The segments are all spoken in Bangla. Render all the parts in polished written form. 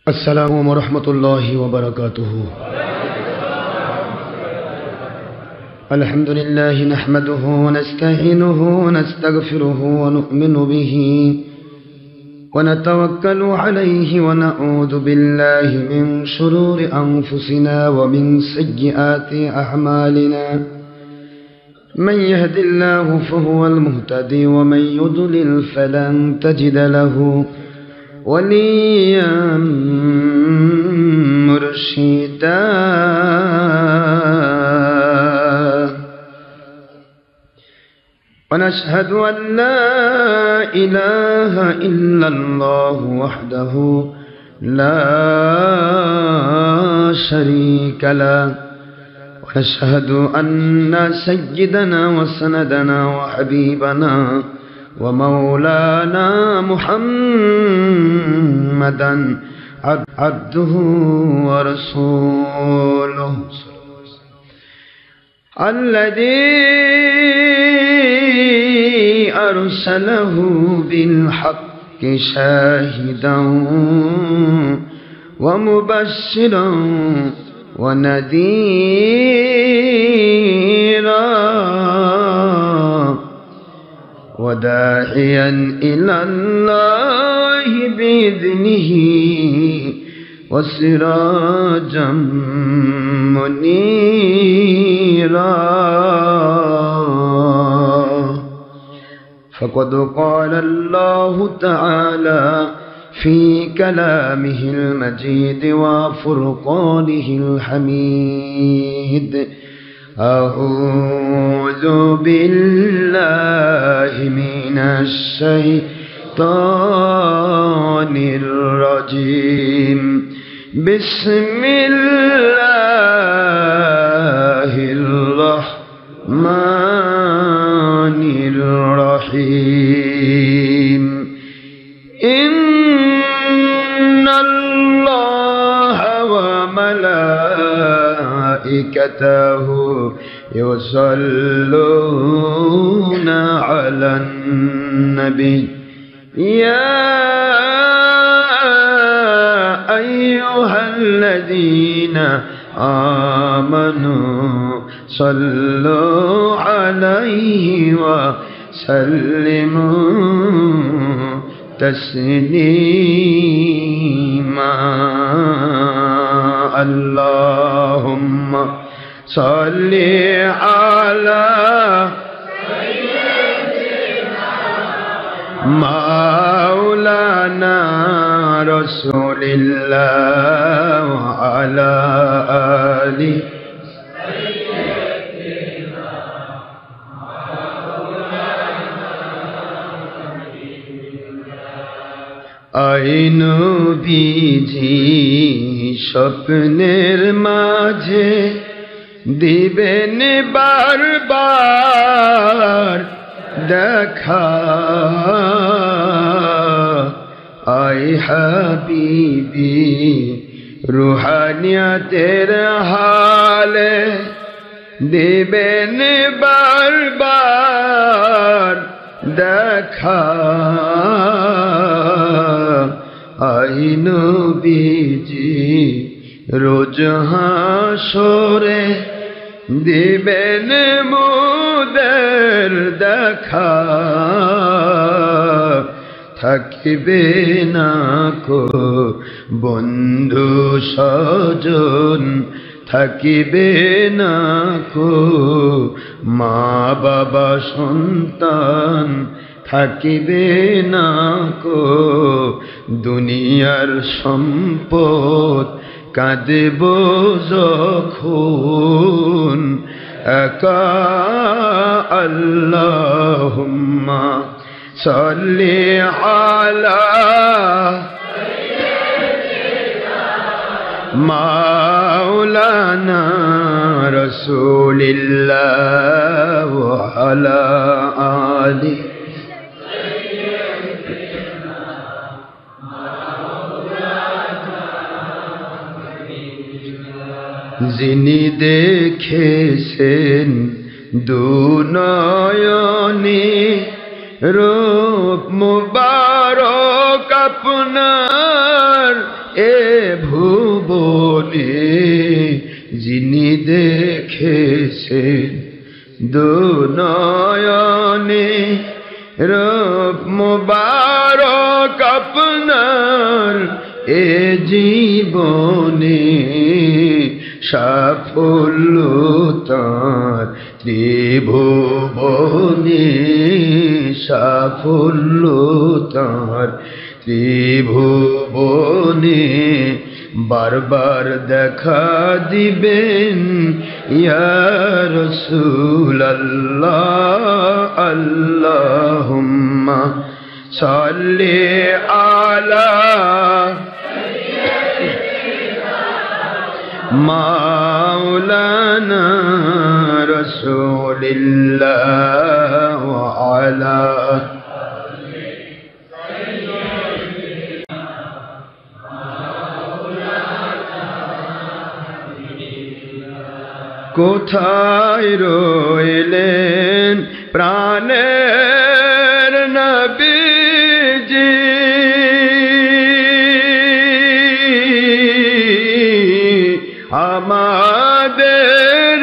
السلام ورحمة الله وبركاته. الحمد لله نحمده ونستعينه ونستغفره ونؤمن به ونتوكل عليه ونعوذ بالله من شرور أنفسنا ومن سيئات أعمالنا. من يهد الله فهو المهتدي ومن يضلل فلن تجد له وليا مرشدا. ونشهد أن لا إله إلا الله وحده لا شريك له. ونشهد أن سيدنا وسندنا وحبيبنا ومولانا محمدا عبده ورسوله الذي أرسله بالحق شاهدا ومبشرا ونذيرا وداعيا إلى الله بإذنه وسراجا منيرا. فقد قال الله تعالى في كلامه المجيد وفرقانه الحميد: أعوذ بالله من الشيطان الرجيم. بسم الله الرحمن الرحيم. إن الله وملائكته يصلون على النبي يا أيها الذين آمنوا صلوا عليه وسلموا تسليما. اللهم صل على مولانا رسول الله وعلى آله আইনু বিজি স্বপ্নের মাঝে দিবেন বারবার দেখা। আই হাবিবি রুহানিয়াতের হালে দিবেন বারবার দেখা। আই নবীজি রোজ হাসরে দিবেন মুদের দেখা। থাকিবে না কো বন্ধু স্বজন, থাকিবে না কো মা বাবা সন্তান, থাকিবে না কো দুনিয়ার সম্পদ। কাঁদব যখন একা। আল্লাহুম্মা সাল্লি আলা মাওলানা রাসূলিল্লাহ ওয়া আলা আলি যিনি দেখেছেন দুনয়নে রূপ মুবারক আপনার ভুবনে যিনি দেখেছেন দুনয়নে রূপ মুবারক আপনার এ জীবনে সাফল্য তাঁর ত্রিভুবনে সাফল্য তাঁর ত্রিভুবনে বারবার দেখা দিবেন ইয়া রাসূলুল্লাহ আল্লাহুম্মা সাল্লি আলা মাওলানা রাসূলিল্লাহ ওয়া আলা কোথায় রইলেন প্রাণের নবীজি আমাদের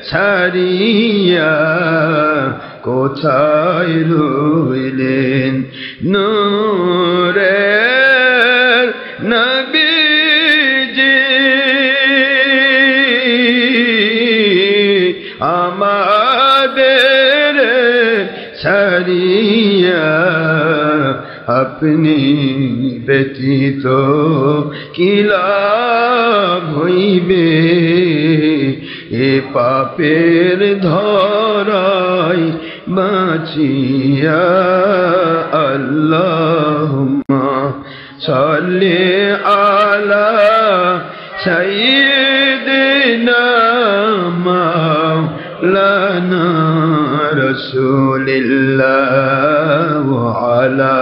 ছাড়িয়া কোথায় রইলেন নূরের নবীজি আমাদের ছাড়িয়া আপনি ব্যতীত কি লাভ হইবে এ পাপের ধরায় বাঁচিয়া আল্লাহুম্মা সাল্লি আলা সাইয়্যিদিনা মাওলানা রাসূলিল্লাহ ওয়া আলা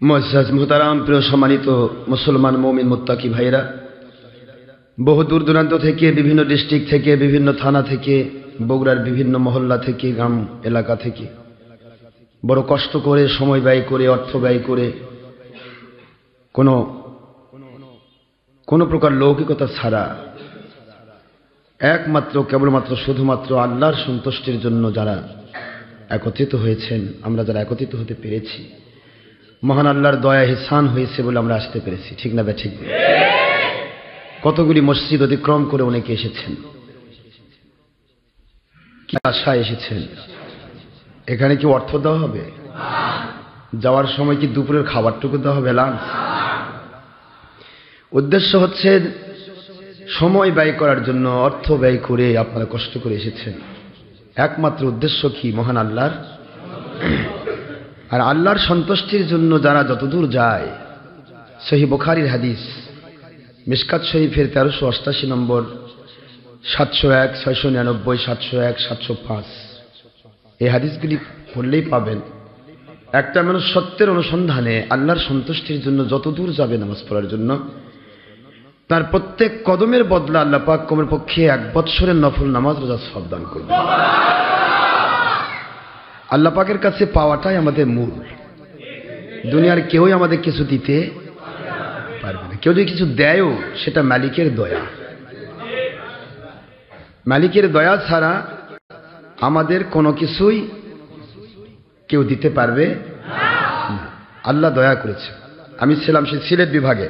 মুআজ্জাজ মুহতারাম প্রিয় সম্মানিত মুসলমান মুমিন মুত্তাকি ভাইরা, বহু দূর দূরান্ত থেকে, বিভিন্ন ডিস্ট্রিক্ট থেকে, বিভিন্ন থানা থেকে, বগুড়ার বিভিন্ন মহল্লা থেকে, গ্রাম এলাকা থেকে বড় কষ্ট করে, সময় ব্যয় করে, অর্থ ব্যয় করে, কোনো প্রকার লৌকিকতা ছাড়া একমাত্র কেবলমাত্র শুধুমাত্র আল্লাহর সন্তুষ্টির জন্য যারা একত্রিত হয়েছেন, আমরা যারা একত্রিত হতে পেরেছি, মহান আল্লাহর দয়া ইহসান হয়েছে বলে আমরা আসতে পেরেছি। ঠিক না বে ঠিক? কতগুলি মসজিদ অতিক্রম করে অনেকে এসেছেন, কি আশায় এসেছেন? এখানে কি অর্থ দেওয়া হবে? যাওয়ার সময় কি দুপুরের খাবারটুকু দেওয়া হবে? লাঞ্চ? উদ্দেশ্য হচ্ছে সময় ব্যয় করার জন্য, অর্থ ব্যয় করে আপনারা কষ্ট করে এসেছেন। একমাত্র উদ্দেশ্য কি? মহান আল্লাহর আর আল্লাহর সন্তুষ্টির জন্য যারা যতদূর যায়। সহিহ বুখারীর হাদিস, মিশকাত শরীফের 1388 নম্বর, 701, 699, 701, 705 এই হাদিসগুলি পড়লেই পাবেন। একটা মানুষ সত্যের অনুসন্ধানে আল্লাহর সন্তুষ্টির জন্য যতদূর যাবে নামাজ পড়ার জন্য, তার প্রত্যেক কদমের বদলা আল্লাহ পাক কমের পক্ষে 1 বৎসরের নফল নামাজ রোজা সওয়াব দান করবেন। আল্লাহ পাকের কাছে পাওয়াটাই আমাদের মূল। দুনিয়ার কেউই আমাদের কিছু দিতে পারবে না। কেউ যদি কিছু দেয়ও সেটা মালিকের দয়া। মালিকের দয়া ছাড়া আমাদের কোনো কিছুই কেউ দিতে পারবে না। আল্লাহ দয়া করেছে। আমি ছিলাম সেই সিলেট বিভাগে।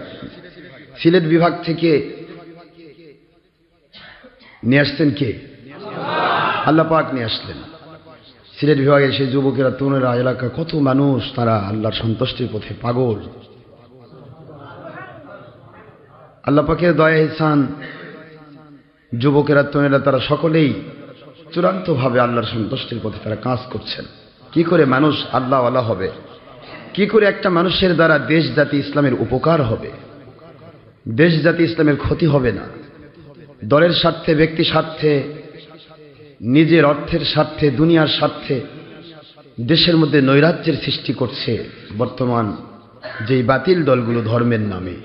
সিলেট বিভাগ থেকে নিয়ে আসতেন কে? আল্লাহ পাক নিয়ে আসলেন। সিলেট বিভাগে সেই যুবকেরা, তরুণেরা, এলাকা কত মানুষ, তারা আল্লাহর সন্তুষ্টির পথে পাগল। আল্লাহ পাকের দয়া ইহসান, যুবকেরা, তরুণেরা, তারা সকলেই চূড়ান্তভাবে আল্লাহর সন্তুষ্টির পথে তারা কাজ করছেন। কি করে মানুষ আল্লাহওয়ালা হবে? কি করে একটা মানুষের দ্বারা দেশ জাতি ইসলামের উপকার হবে? দেশ জাতি ইসলামের ক্ষতি হবে না। দলের স্বার্থে, ব্যক্তি স্বার্থে, নিজের অর্থের স্বার্থে, দুনিয়ার স্বার্থে দেশের মধ্যে নৈরাজ্যের সৃষ্টি করছে বর্তমান যেই বাতিল দলগুলো ধর্মের নামে।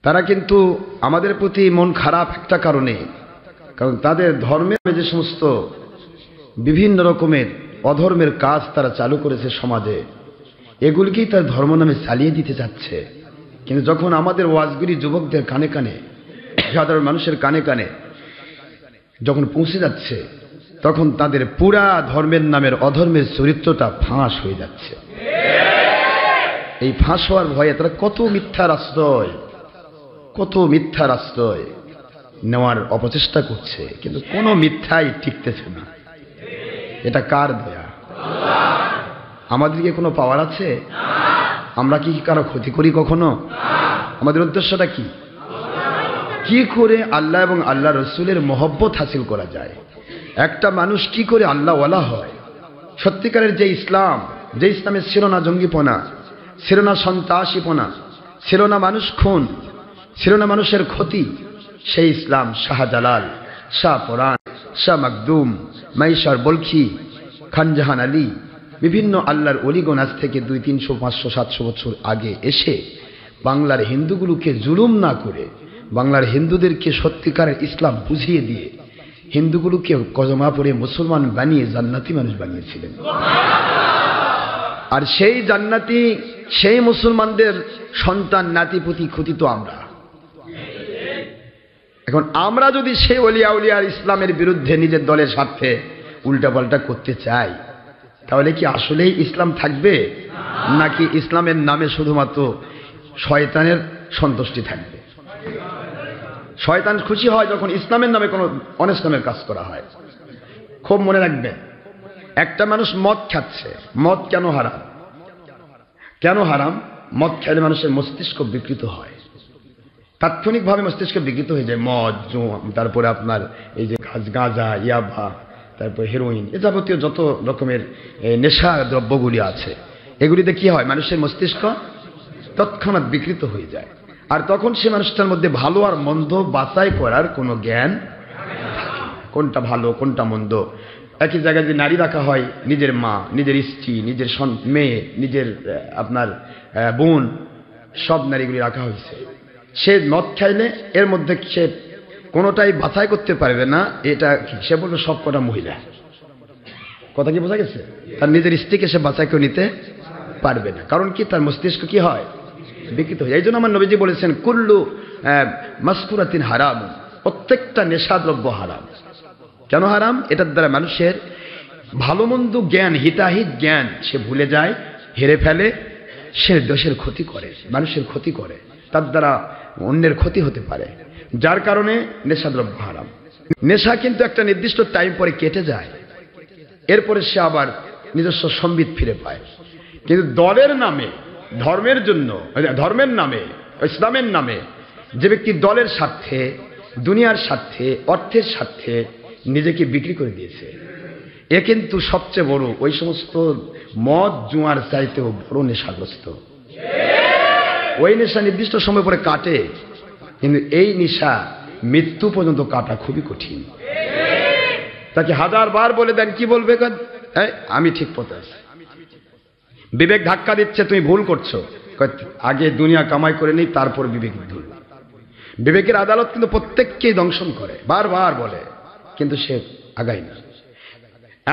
তারা কিন্তু আমাদের প্রতি মন খারাপ একটা কারণে, কারণ তাদের ধর্মের যে সমস্ত বিভিন্ন রকমের অধর্মের কাজ তারা চালু করেছে সমাজে, এগুলিকেই তার ধর্ম নামে চালিয়ে দিতে যাচ্ছে। কিন্তু যখন আমাদের ওয়াজগুলি যুবকদের কানে কানে, সাধারণ মানুষের কানে কানে যখন পৌঁছে যাচ্ছে, তখন তাদের পুরা ধর্মের নামের অধর্মের চরিত্রটা ফাঁস হয়ে যাচ্ছে। এই ফাঁস হওয়ার ভয়ে তারা কত মিথ্যার আশ্রয় নেওয়ার অপচেষ্টা করছে, কিন্তু কোনো মিথ্যাই টিকতেছে না। এটা কার দয়া? আমাদের কি কোনো পাওয়ার আছে? আমরা কি কারো ক্ষতি করি কখনো? আমাদের উদ্দেশ্যটা কি? কি করে আল্লাহ এবং আল্লাহ রসুলের মহব্বত হাসিল করা যায়? একটা মানুষ কি করে আল্লাহওয়ালা হয়? সত্যিকারের যে ইসলামের ছিল না জঙ্গিপনা, ছিল না সন্ত্রাসীপনা, ছিল না মানুষ খুন, ছিল না মানুষের ক্ষতি, সেই ইসলাম শাহজালাল, শাহ পরাণ, শাহ মাকদুম, মাইশার বলখি, খানজাহান আলী, বিভিন্ন আল্লাহর অলিগণ আজ থেকে 200, 300, 500, 700 বছর আগে এসে বাংলার হিন্দুগুলোকে জুলুম না করে, বাংলার হিন্দুদেরকে সত্যিকারের ইসলাম বুঝিয়ে দিয়ে হিন্দুগুলোকে কজমা পড়ে মুসলমান বানিয়ে জান্নাতি মানুষ বানিয়েছিলেন। আর সেই জান্নাতি, সেই মুসলমানদের সন্তান নাতিপুতি ক্ষতি তো আমরা। এখন আমরা যদি সেই ওলিয়া উলিয়ার ইসলামের বিরুদ্ধে নিজের দলের স্বার্থে উল্টাপাল্টা করতে চাই, তাহলে কি আসলেই ইসলাম থাকবে, নাকি ইসলামের নামে শুধুমাত্র শয়তানের সন্তুষ্টি থাকবে? শয়তান খুশি হয় যখন ইসলামের নামে কোনো অনিসলামের কাজ করা হয়। খুব মনে রাখবেন, একটা মানুষ মদ খাচ্ছে, মদ কেন হারাম? কেন হারাম? মদ খেলে মানুষের মস্তিষ্ক বিকৃত হয়, তাৎক্ষণিকভাবে মস্তিষ্ক বিকৃত হয়ে যায়। মদ, তারপরে আপনার এই যে গাঁজা, ইয়াবা, তারপর হেরোইন, এ যাবতীয় যত রকমের নেশা দ্রব্যগুলি আছে, এগুলিতে কি হয়? মানুষের মস্তিষ্ক তৎক্ষণাৎ বিকৃত হয়ে যায়। আর তখন সে মানুষটার মধ্যে ভালো আর মন্দ বাছাই করার কোনো জ্ঞান, কোনটা ভালো কোনটা মন্দ। একই জায়গায় যদি নারী রাখা হয়, নিজের মা, নিজের স্ত্রী, নিজের মেয়ে, নিজের আপনার বোন, সব নারীগুলি রাখা হয়েছে। সে মদ খাইলে এর মধ্যে সে কোনোটাই বাছাই করতে পারবে না। এটা সে বলবে সব কটা মহিলা। কথা কি বোঝা গেছে? তার নিজের স্ত্রীকে সে বাছাই করে নিতে পারবে না। কারণ কি? তার মস্তিষ্ক কি হয়? বিকৃত হয়। এই জন্য আমার নবীজি বলেছেন, কুল্লু মাসকুরাতিন হারাম, প্রত্যেকটা নেশাদ্রব্য হারাম। কেন হারাম? এটার দ্বারা মানুষের ভালো মন্দ জ্ঞান, হিতাহিত জ্ঞান সে ভুলে যায়, হেরে ফেলে, সে দেশের ক্ষতি করে, মানুষের ক্ষতি করে, তার দ্বারা অন্যের ক্ষতি হতে পারে, যার কারণে নেশাদ্রব্য হারাম। নেশা কিন্তু একটা নির্দিষ্ট টাইম পরে কেটে যায়, এরপরে সে আবার নিজস্ব সম্বিত ফিরে পায়। কিন্তু দলের নামে, ধর্মের জন্য, ধর্মের নামে, ইসলামের নামে যে ব্যক্তি দলের স্বার্থে, দুনিয়ার স্বার্থে, অর্থের স্বার্থে নিজেকে বিক্রি করে দিয়েছে, এ কিন্তু সবচেয়ে বড়, ওই সমস্ত মদ জুয়ার চাইতেও বড় নেশাগ্রস্ত। ওই নেশা নির্দিষ্ট সময় পরে কাটে, কিন্তু এই নেশা মৃত্যু পর্যন্ত কাটা খুবই কঠিন। তাকে 1000 বার বলে দেন, কি বলবে? আমি ঠিক পথে আছি। বিবেক ধাক্কা দিচ্ছে, তুমি ভুল করছো। আগে দুনিয়া কামাই করে নেই, তারপর বিবেক ধুল। বিবেকের আদালত কিন্তু প্রত্যেককেই দংশন করে, বারবার বলে, কিন্তু সে আগায় না।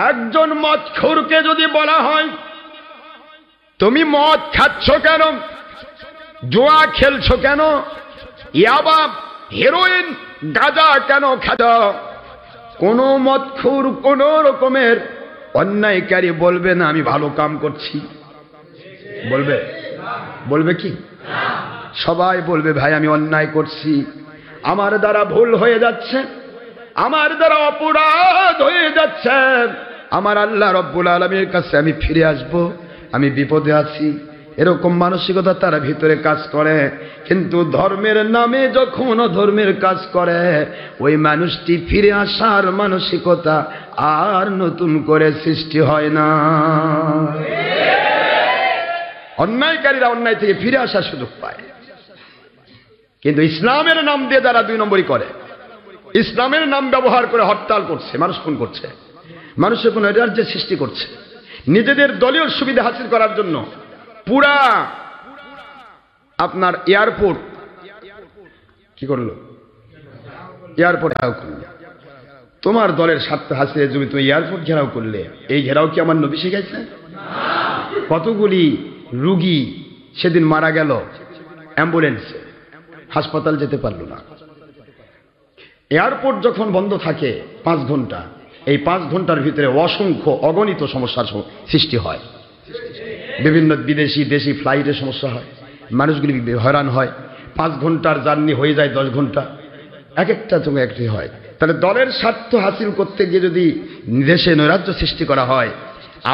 একজন মদখোরকে যদি বলা হয়, তুমি মদ খাচ্ছ কেন, জুয়া খেলছো কেন, ইয়াবা, হেরোইন, গাঁজা কেন খাচ্ছ, কোন মদখোর কোন রকমের অন্যায়কারী বলবে না আমি ভালো কাম করছি? বলবে? বলবে কি? সবাই বলবে, ভাই আমি অন্যায় করছি, আমার দ্বারা ভুল হয়ে যাচ্ছে, আমার দ্বারা অপরাধ হয়ে যাচ্ছে, আমার আল্লাহ রব্বুল আলামিনের কাছে আমি ফিরে আসব, আমি বিপদে আছি। এরকম মানসিকতা তার ভিতরে কাজ করে। কিন্তু ধর্মের নামে যখন ধর্মের কাজ করে, ওই মানুষটি ফিরে আসার মানসিকতা আর নতুন করে সৃষ্টি হয় না। অন্যায়কারীরা অন্যায় থেকে ফিরে আসার সুযোগ পায়, কিন্তু ইসলামের নাম দিয়ে যারা 2 নম্বরই করে, ইসলামের নাম ব্যবহার করে হরতাল করছে, মানুষ খুন করছে, মানুষের কোন রাজ্যের সৃষ্টি করছে, নিজেদের দলীয় সুবিধা হাসিল করার জন্য পুরা আপনার এয়ারপোর্ট কি করলো? এয়ারপোর্ট ঘেরাও করলো। তোমার দলের স্বার্থ হাসিলের জমি তুমি এয়ারপোর্ট ঘেরাও করলে, এই ঘেরাও কি আমার নবী শিখাইছে? কতগুলি রুগী সেদিন মারা গেল অ্যাম্বুলেন্সে, হাসপাতাল যেতে পারল না। এয়ারপোর্ট যখন বন্ধ থাকে 5 ঘন্টা, এই 5 ঘন্টার ভিতরে অসংখ্য অগণিত সমস্যার সৃষ্টি হয়। বিভিন্ন বিদেশি দেশি ফ্লাইটের সমস্যা হয়, মানুষগুলি হয়রান হয়। 5 ঘন্টার জার্নি হয়ে যায় 10 ঘন্টা, এক একটা চোখে একটি হয়। তাহলে দলের স্বার্থ হাসিল করতে গিয়ে যদি দেশে নৈরাজ্য সৃষ্টি করা হয়,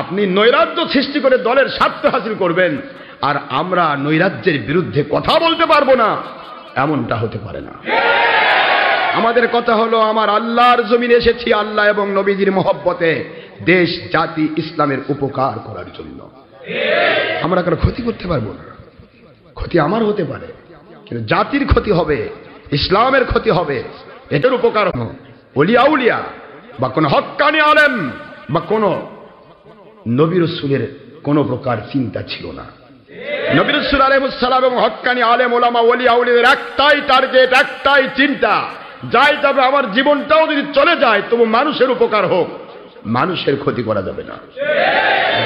আপনি নৈরাজ্য সৃষ্টি করে দলের স্বার্থ হাসিল করবেন, আর আমরা নৈরাজ্যের বিরুদ্ধে কথা বলতে পারবো না, এমনটা হতে পারে না। আমাদের কথা হলো, আমার আল্লাহর জমিনে এসেছি আল্লাহ এবং নবীজির মহব্বতে, দেশ জাতি ইসলামের উপকার করার জন্য। আমরা কারো ক্ষতি করতে পারবো না। ক্ষতি আমার হতে পারে, কিন্তু জাতির ক্ষতি হবে, ইসলামের ক্ষতি হবে, এটার উপকার হবে। ওলিয়া উলিয়া বা কোন হক্কানি আলেম বা কোন নবী রাসূলের কোন প্রকার চিন্তা ছিল না। নবী রাসূল আলাইহিস সালাম এবং হক্কানি আলেম ওলামা ওলিয়া উলিয়াদের একটাই টার্গেট, একটাই চিন্তা, যাই তবে আমার জীবনটাও যদি চলে যায় তবু মানুষের উপকার হোক, মানুষের ক্ষতি করা যাবে না,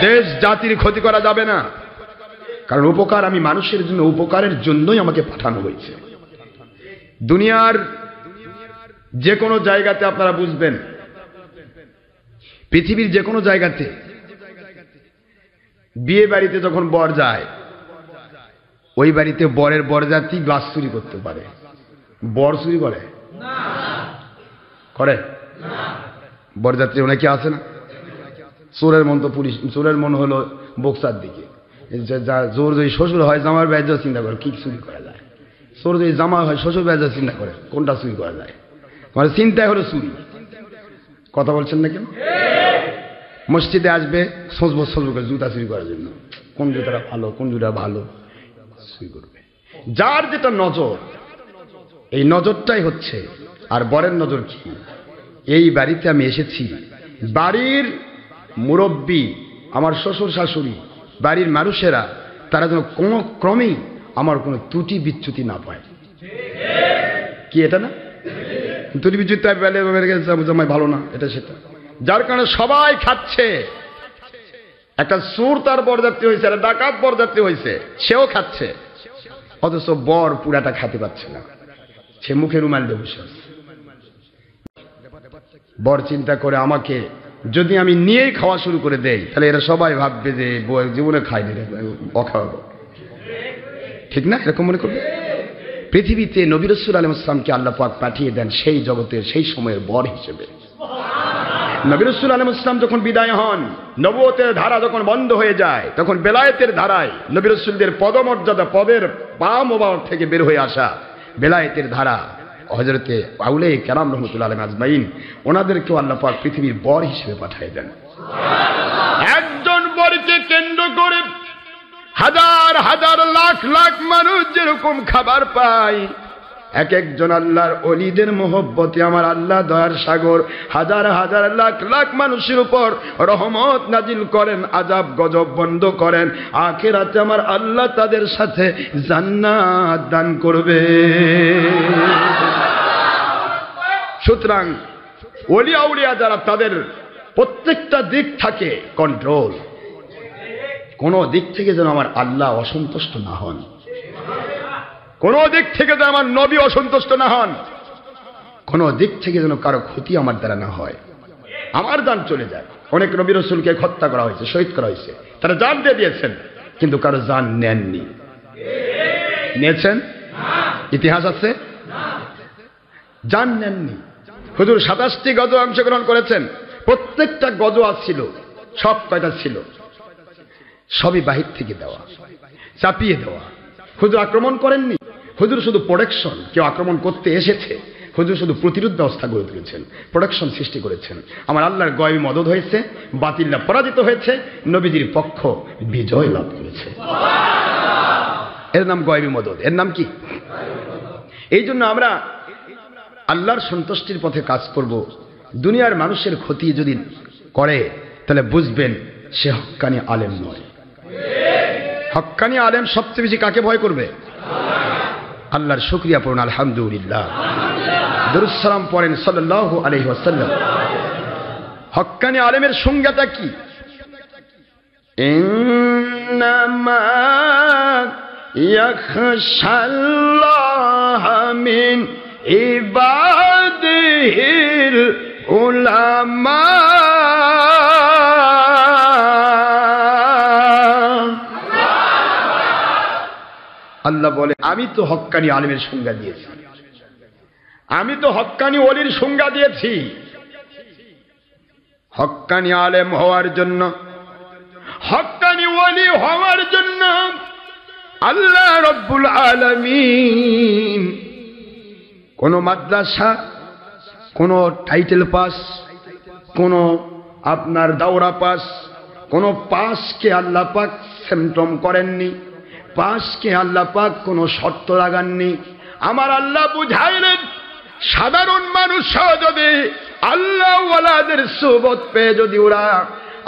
দেশ জাতির ক্ষতি করা যাবে না। কারণ উপকার আমি মানুষের জন্য, উপকারের জন্যই আমাকে পাঠানো হয়েছে। দুনিয়ার যে কোনো জায়গাতে আপনারা বুঝবেন, পৃথিবীর যে কোনো জায়গাতে বিয়ে বাড়িতে যখন বর যায়, ওই বাড়িতে বরের বরযাত্রী গ্লাস চুরি করতে পারে। বর চুরি করে? করে? বরযাত্রী অনেকে আছে না, চোরের মন তো পুলিশ, চোরের মন হলো বক্সার দিকে। জোর যদি শ্বশুর হয় জামার ব্যাজ চিন্তা করে কি চুরি করা যায়, চোর যদি জামা হয় শ্বশুর ব্যাজ চিন্তা করে কোনটা চুরি করা যায়। মানে চিন্তায় হলো চুরি। কথা বলছেন না কেন? মসজিদে আসবে সজবো করে জুতা চুরি করার জন্য, কোন জুতাটা ভালো কোন জুতা ভালো চুরি করবে। যার যেটা নজর, এই নজরটাই হচ্ছে। আর বরের নজর কি? এই বাড়িতে আমি এসেছি, বাড়ির মুরব্বী, আমার শ্বশুর শাশুড়ি, বাড়ির মানুষেরা, তারা যেন কোনো ক্রমেই আমার কোনো ত্রুটি বিচ্যুতি না পায়। কি এটা না? ত্রুটি বিচ্যুতি জামাই ভালো না, এটা সেটা, যার কারণে সবাই খাচ্ছে। একটা চোর তার বরযাত্রী হয়েছে, একটা ডাকাত বরযাত্রী হয়েছে, সেও খাচ্ছে, অথচ বর পুরাটা খেতে পারছে না, সে মুখে রুমাল দিয়ে বসে আছে। বর চিন্তা করে, আমাকে যদি আমি নিয়েই খাওয়া শুরু করে দেই তাহলে এরা সবাই ভাববে যে জীবনে খায়নি, অখাওয়াবো। ঠিক না? এরকম মনে করবে। পৃথিবীতে নবী রাসূল আলাইহিস সালামকে আল্লাহ পাক পাঠিয়ে দেন সেই জগতের সেই সময়ের বর হিসেবে। নবী রাসূল আলাইহিস সালাম যখন বিদায় হন, নবুয়তের ধারা যখন বন্ধ হয়ে যায়, তখন বেলায়েতের ধারায় নবী রাসূলদের পদমর্যাদা, পদের পা মোবারক থেকে বের হয়ে আসা বেলায়েতের ধারা, হযরতে আউলিয়া কেরাম রাহমাতুল্লাহি আলাইহিম আজমাইন, ওনাদেরকেও আল্লাহ পাক পৃথিবীর বর হিসেবে পাঠিয়ে দেন। একজন বরকে কেন্দ্র করে হাজার হাজার লাখ লাখ মানুষ যেরকম খাবার পায়, এক একজন আল্লাহর ওলিদের মহব্বতে আমার আল্লাহ দয়ার সাগর হাজার হাজার লাখ লাখ মানুষের উপর রহমত নাজিল করেন, আযাব গজব বন্ধ করেন। আখিরাতে আমার আল্লাহ তাদের সাথে জান্নাত দান করবে। সুতরাং ওলি আউলিয়া যারা, তাদের প্রত্যেকটা দিক থাকে কন্ট্রোল। কোন দিক থেকে যেন আমার আল্লাহ অসন্তুষ্ট না হন, কোন দিক থেকে যেন আমার নবী অসন্তুষ্ট না হন, কোন দিক থেকে যেন কারো ক্ষতি আমার দ্বারা না হয়, আমার জান চলে যায়। অনেক নবী রাসূলকে হত্যা করা হয়েছে, শহীদ করা হয়েছে, তারা জান দিয়ে দিয়েছেন, কিন্তু কারো জান নেননি। নিয়েছেন? ইতিহাস আছে? জান নেননি। হুজুর 27টি গজও অংশগ্রহণ করেছেন, প্রত্যেকটা গজওয়া ছিল, সব কয়টা ছিল, সবই বাহির থেকে দেওয়া, চাপিয়ে দেওয়া। হুজুর আক্রমণ করেননি, হুজুর শুধু প্রোটেকশন। কেউ আক্রমণ করতে এসেছে, হুজুর শুধু প্রতিরোধ ব্যবস্থা গড়ে তুলেছেন, প্রোটেকশন সৃষ্টি করেছেন। আমার আল্লাহর গয়বী মদদ হয়েছে, বাতিলরা পরাজিত হয়েছে, নবীজির পক্ষ বিজয় লাভ করেছে। এর নাম গয়বী মদদ। এর নাম কি? এই জন্য আমরা আল্লাহর সন্তুষ্টির পথে কাজ করব। দুনিয়ার মানুষের ক্ষতি যদি করে তাহলে বুঝবেন সে হক্কানি আলেম নয়। হক্কানি আলেম সবচেয়ে বেশি কাকে ভয় করবে? আল্লাহর শুকরিয়া পড়ুন আলহামদুলিল্লাহ। দরুদ সালাম পড়েন সাল্লাল্লাহু আলাইহি ওয়াসাল্লাম। হক্কানি আলেমের সংজ্ঞাটা কি? ইন্নামা ইয়াখশাল্লাহা মিন ইবাদিহিল উলামা। আল্লাহ বলে আমি তো হক্কানি আলেমের সংজ্ঞা দিয়েছি, আমি তো হক্কানি ওলির সংজ্ঞা দিয়েছি। হক্কানি আলেম হওয়ার জন্য, হক্কানি ওলি হওয়ার জন্য আল্লাহ রব্বুল আলামিন কোন মাদ্রাসা, কোন টাইটেল পাস, কোন আপনার দাওরা পাস, কোন পাসকে আল্লাহ পাক সেমটম করেননি, পাসকে আল্লাহ পাক কোন শর্ত লাগাননি। আমার আল্লাহ বুঝাইলেন সাধারণ মানুষও যদি আল্লাহ ওয়ালাদের সুবত পেয়ে যদি ওরা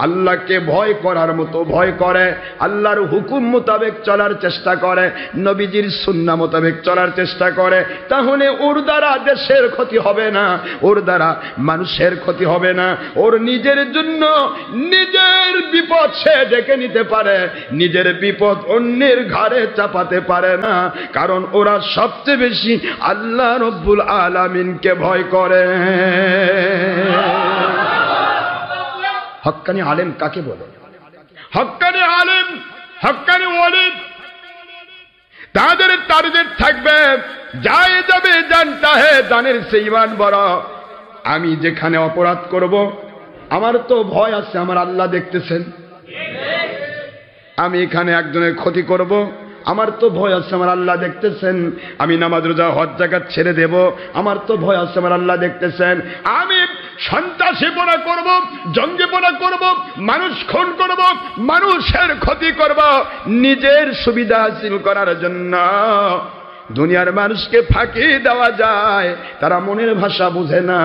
আল্লাহকে ভয় করার মতো ভয় করে, আল্লাহর হুকুম মোতাবেক চলার চেষ্টা করে, নবীজির সুন্নাহ মোতাবেক চলার চেষ্টা করে, তাহলে ওর দ্বারা দেশের ক্ষতি হবে না, ওর দ্বারা মানুষের ক্ষতি হবে না। ওর নিজের জন্য নিজের বিপদ সে ডেকে নিতে পারে, নিজের বিপদ অন্যের ঘাড়ে চাপাতে পারে না, কারণ ওরা সবচেয়ে বেশি আল্লাহ রব্বুল আলামিনকে ভয় করে। হক্কানি আলেম কাকে বলে? হক্কানি আলেম, হক্কানি ওলি তাদের টার্গেট থাকবে যায় যাবে জানতা হে জানের সে ঈমান বড়। আমি যেখানে অপরাধ করব আমার তো ভয় আছে, আমার আল্লাহ দেখতেছেন। আমি এখানে একজনের ক্ষতি করব আমার তো ভয় আছে, আমার আল্লাহ দেখতেছেন। আমি নামাজ রোজা হজ যাকাত ছেড়ে দেব আমার তো ভয় আছে, আমার আল্লাহ দেখতেছেন। আমি সন্ত্রাসীপনা করব, জঙ্গিপনা করব, মানুষ খুন করব, মানুষের ক্ষতি করব নিজের সুবিধা হাসিল করার জন্য। দুনিয়ার মানুষকে ফাঁকি দেওয়া যায়, তারা মনের ভাষা বুঝে না,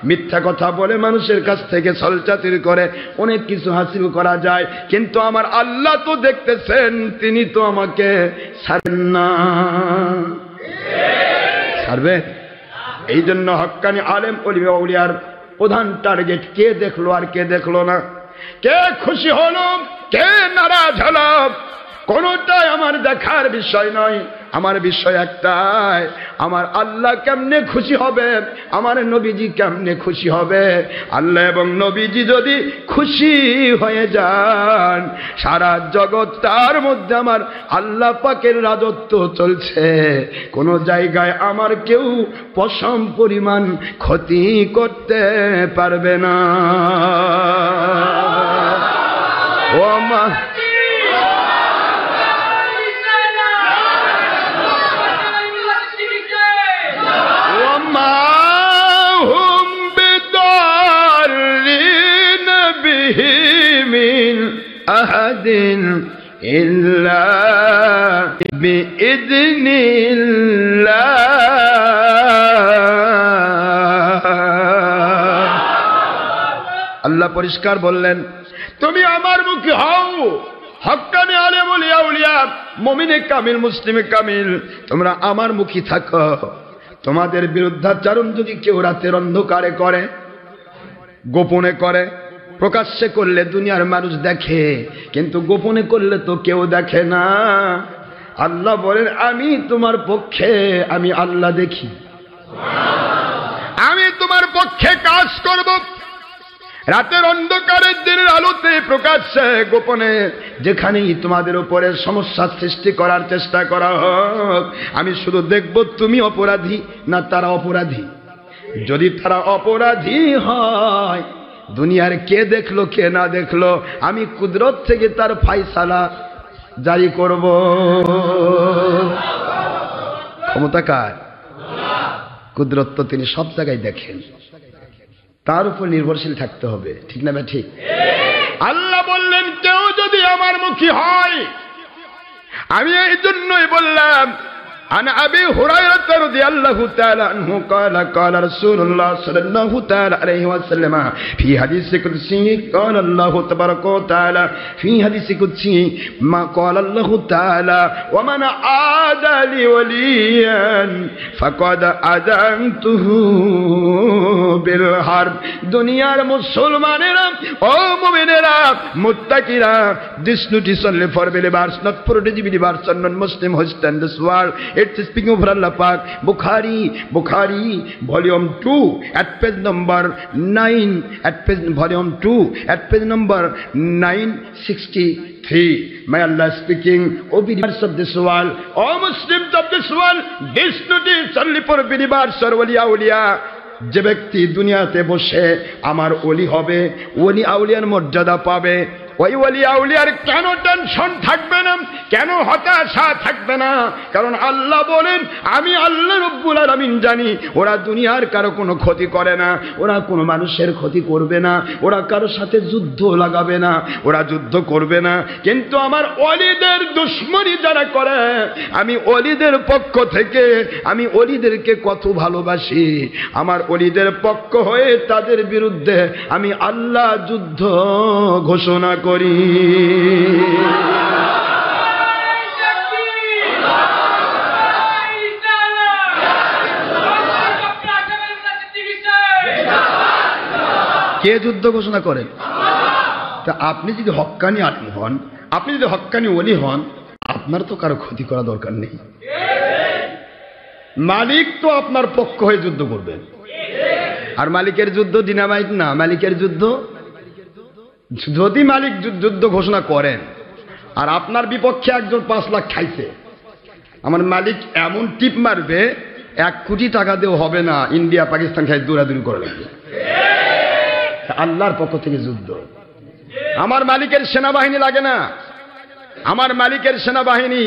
মিথ্যা কথা বলে মানুষের কাছ থেকে ছলচাতুর করে অনেক কিছু হাসিল করা যায়। কিন্তু আমার আল্লাহ তো দেখতেছেন, তিনি তো আমাকে ছাড়েন না। ছাড়বে? এই জন্য হক্কানি আলেম ওলিয়ার প্রধান টার্গেট কে দেখলো আর কে দেখলো না, কে খুশি হলো কে নারাজ হলো, কোনটাই আমার দেখার বিষয় নয়। আমার বিষয় একটাই, আমার আল্লাহ কেমনে খুশি হবে, আমার নবীজি কেমনে খুশি হবে। আল্লাহ এবং নবীজি যদি খুশি হয়ে যান, সারা জগৎ তার মধ্যে আমার আল্লাহ পাকের রাজত্ব চলছে, কোন জায়গায় আমার কেউ পশম পরিমাণ ক্ষতি করতে পারবে না। ও মা আহাদিন ইল্লা বিইذنিল্লাহ। আল্লাহ পরিষ্কার বললেন তুমি আমার মুখী হও, হক্কানি আলেম ওলিয়া উলিয়া মুমিনে কামিল মুসলিমে কামিল, তোমরা আমার মুখী থাকো। তোমাদের বিরুদ্ধাচরণ যদি কেউ রাতের অন্ধকারে করে, গোপনে করে, প্রকাশ্যে করলে দুনিয়ার মানুষ দেখে, কিন্তু গোপনে করলে তো কেউ দেখে না। আল্লাহ বলেন আমি তোমার পক্ষে, আমি আল্লাহ দেখি, আমি তোমার পক্ষে কাজ করব। রাতের অন্ধকারের দিনের আলোতে, প্রকাশ্যে গোপনে, যেখানেই তোমাদের উপরে সমস্যা সৃষ্টি করার চেষ্টা করা হোক, আমি শুধু দেখব তুমি অপরাধী না তারা অপরাধী। যদি তারা অপরাধী হয়, দুনিয়ার কে দেখলো কে না দেখলো, আমি কুদরত থেকে তার ফায়সালা জারি করব। ক্ষমতা কার? কুদরত তো তিনি সব জায়গায় দেখেন, তার উপর নির্ভরশীল থাকতে হবে, ঠিক না? ঠিক। আল্লাহ বললেন কেউ যদি আমার মুখী হয়, আমি এই জন্যই বললাম عن أبي هريرة رضي الله تعالى عنه قال قال رسول الله صلى الله تعالى عليه وسلم في حديث قدسي قال الله تبارك وتعالى في حديث قدسي ما قال الله تعالى ومن عادى لي وليا فقد أذنته بالحرب দুনিয়ার মুসলমানেরা ও মুমিনেরা মুত্তাকিরা this notice only for believers not for disbelievers and non-Muslim who stand this world. It's speaking of Allah Pak. Bukhari volume 2 at page number 9 at page volume 2 at page number 963. May Allah speaking, O believers of this world, O Muslims of this world, this notice only for believers or wali awliya. যে ব্যক্তি দুনিয়াতে বসে আমার ওলি হবে, ওলি আউলিয়ার মর্যাদা পাবে, ওই ওলি আউলিয়ার কেন টেনশন থাকবে না, কেন হতাশা থাকবে না? কারণ আল্লাহ বলেন, আমি আল্লাহ রব্বুল আলামিন জানি ওরা দুনিয়ার কারো কোনো ক্ষতি করে না, ওরা কোনো মানুষের ক্ষতি করবে না, ওরা কারোর সাথে যুদ্ধ লাগাবে না, ওরা যুদ্ধ করবে না। কিন্তু আমার ওলিদের দুশমনি যারা করে, আমি ওলিদের পক্ষ থেকে আমি ওলিদেরকে কত ভালোবাসি, আমার ওলিদের পক্ষ হয়ে তাদের বিরুদ্ধে আমি আল্লাহ যুদ্ধ ঘোষণা করি। কে যুদ্ধ ঘোষণা করেন? তা আপনি যদি হক্কানি আলিম হন, আপনি যদি হক্কানি ওলি হন, আপনার তো কারো ক্ষতি করা দরকার নেই। মালিক তো আপনার পক্ষ হয়ে যুদ্ধ করবেন। আর মালিকের যুদ্ধ ডিনামাইট না, মালিকের যুদ্ধ। যদি মালিক যুদ্ধ ঘোষণা করেন আর আপনার বিপক্ষে একজন 5 লাখ খাইছে, আমার মালিক এমন টিপ মারবে 1 কোটি টাকা দিয়েও হবে না, ইন্ডিয়া পাকিস্তান খাই দৌড়াদৌড়ি করে লাগবে। আল্লাহর পক্ষ থেকে যুদ্ধ। আমার মালিকের সেনাবাহিনী লাগে না, আমার মালিকের সেনাবাহিনী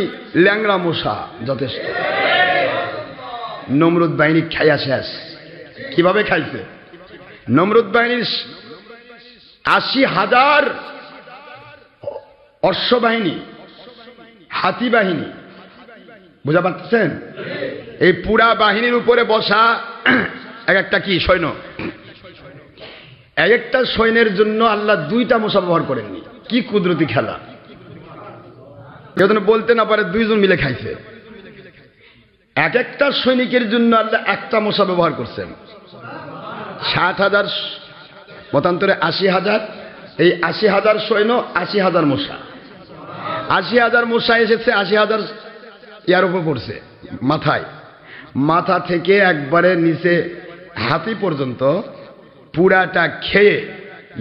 ল্যাংড়া মশা যথেষ্ট। নমরুদ বাহিনী খাইয়া শেষ। কিভাবে খাইছে? নমরুদ বাহিনীর 80,000 অশ্ববাহিনী, হাতি বাহিনী, বুঝা পাচ্ছেন? এই পুরা বাহিনীর উপরে বসা এক একটা কি সৈন্য, এক একটা সৈন্যের জন্য আল্লাহ 2টা মশা ব্যবহার করেননি। কি কুদরতি খেলা! কেউ যেন বলতে না পারে 2 জন মিলে খাইছে। এক একটা সৈনিকের জন্য আল্লাহ 1টা মশা ব্যবহার করছেন। 60,000 মতান্তরে 80,000, এই 80,000 সৈন্য 80,000 মশা। 80,000 মশা এসেছে, 80,000 ইয়ার উপর পড়ছে মাথায়, মাথা থেকে একবারে নিচে হাতি পর্যন্ত পুরাটা খেয়ে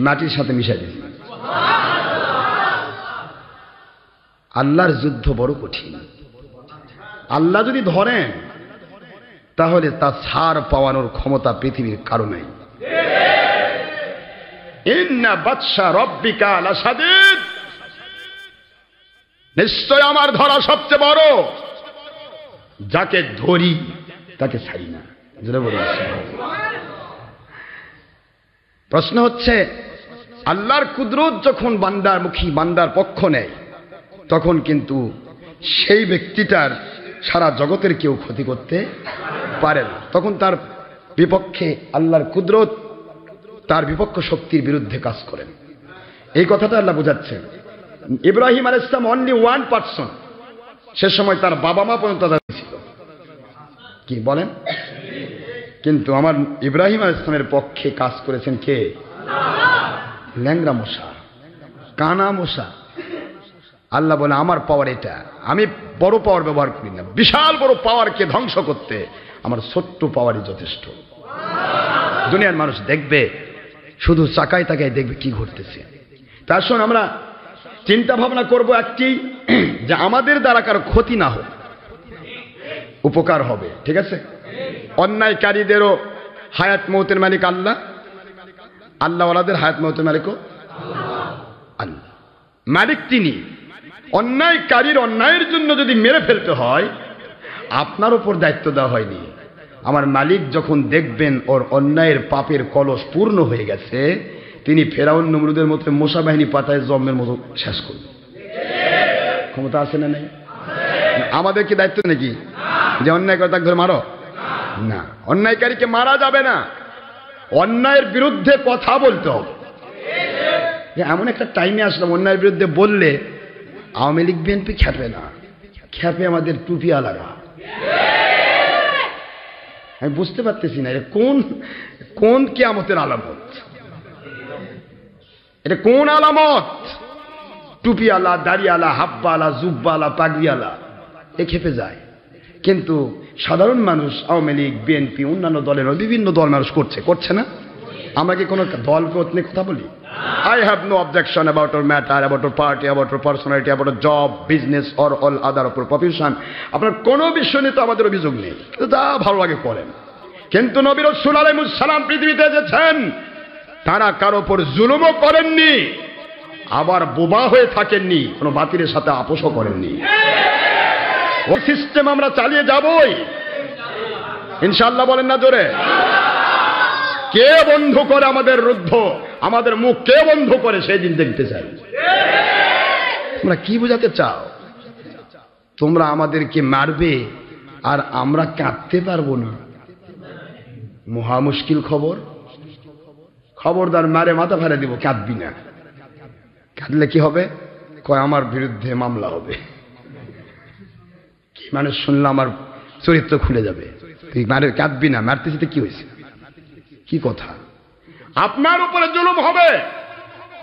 মাটির সাথে মিশাই দিয়েছে। আল্লাহর যুদ্ধ বড় কঠিন। আল্লাহ যদি ধরেন তাহলে তা ছাড় পাওয়ানোর ক্ষমতা পৃথিবীর কারো নাই। ইন্না বাতশা রাব্বিকা লাশাদীদ, নিশ্চয় আমার ধরা সবচেয়ে বড়, যাকে ধরি তাকে ছাড়ি না। প্রশ্ন হচ্ছে, আল্লাহর কুদরত যখন বান্দার মুখী বান্দার পক্ষ নেয়, তখন কিন্তু সেই ব্যক্তিটার সারা জগতের কেউ ক্ষতি করতে পারে না। তখন তার বিপক্ষে আল্লাহর কুদরত তার বিপক্ষ শক্তির বিরুদ্ধে কাজ করেন। এই কথাটা আল্লাহ বোঝাচ্ছেন। ইব্রাহিম আলাইহিস সালাম অনলি 1 পারসন, সে সময় তার বাবা মা পর্যন্ত ছিল। কি বলেন? কিন্তু আমার ইব্রাহিম আলাইহিস সালামের পক্ষে কাজ করেছেন কে? ল্যাংড়া মশা, কানা মশা। আল্লাহ বলে, আমার পাওয়ার এটা, আমি বড় পাওয়ার ব্যবহার করি না। বিশাল বড় পাওয়ারকে ধ্বংস করতে আমার ছোট্ট পাওয়ারই যথেষ্ট। দুনিয়ার মানুষ দেখবে, শুধু চাকায় তাকায় দেখবে কি ঘটতেছে। তার সঙ্গে আমরা চিন্তা ভাবনা করব একটি, যে আমাদের দ্বারা কারো ক্ষতি না হোক, উপকার হবে। ঠিক আছে? অন্যায়কারীদেরও হায়াত মৌতের মালিক আল্লাহ, আল্লাহওয়ালাদের হায়াত মৌতের মালিকও আল্লাহ। মালিক তিনি। অন্যায়কারীর অন্যায়ের জন্য যদি মেরে ফেলতে হয়, আপনার উপর দায়িত্ব দেওয়া হয়নি। আমার মালিক যখন দেখবেন ওর অন্যায়ের পাপের কলস পূর্ণ হয়ে গেছে, তিনি ফেরাউন নমরুদের মতো মশা বাহিনী পাতায় জম্মের মতো শেষ করবেন। ক্ষমতা আছে না নেই? আমাদের কি দায়িত্ব নাকি? যে অন্যায় করে তাকে ধরে মারো না, অন্যায়কারীকে মারা যাবে না, অন্যায়ের বিরুদ্ধে কথা বলতে হবে। এমন একটা টাইমে আসলাম অন্যায়ের বিরুদ্ধে বললে আওয়ামী লীগ বিএনপি খেপে না, খেপে আমাদের টুপিওয়ালারা। আমি বুঝতে পারতেছি না এটা কোন কোন কিয়ামতের আলামত, এটা কোন আলামত? টুপিওয়ালা, দাড়িওয়ালা, হাব্বালা, জুব্বালা, পাগড়িওয়ালা এ খেপে যায়, কিন্তু সাধারণ মানুষ আওয়ামী লীগ বিএনপি অন্যান্য দলের বিভিন্ন দল মানুষ করছে না। আমরা কি কোনো দলকে নিয়ে কথা বলি? I have no objection about our matter, about our party, about our personality, about our job, business or all other of our profession. আপনার কোনো বিষয় নিয়ে তো আমাদের অভিযোগ নেই, তা ভালো লাগে করেন। কিন্তু নবী রাসূল আলাইহিস সালাম পৃথিবীতে এসেছেন, তারা কারো উপর জুলুমও করেননি, আবার বোবা হয়ে থাকেননি, কোনো বাতিলের সাথে আপোষও করেননি। ওই সিস্টেম আমরা চালিয়ে যাবই ইনশাআল্লাহ, বলেন না জোরে। কে বন্ধ করে আমাদের রুদ্ধ, আমাদের মুখ কে বন্ধ করে সেই দিন দেখতে চাই। তোমরা কি বোঝাতে চাও? তোমরা আমাদেরকে মারবে আর আমরা কাঁদতে পারবো না, মহা মুশকিল খবর। খবরদার, মারে মাথা ফাড়ে দিব, কাঁদবি না। কাঁদলে কি হবে? কয় আমার বিরুদ্ধে মামলা হবে। কি মানুষ শুনলে আমার চরিত্র খুলে যাবে। তুই মারে কাঁদবি না, মারতেছি তো কি হয়েছে? কি কথা? আপনার উপরে জুলুম হবে,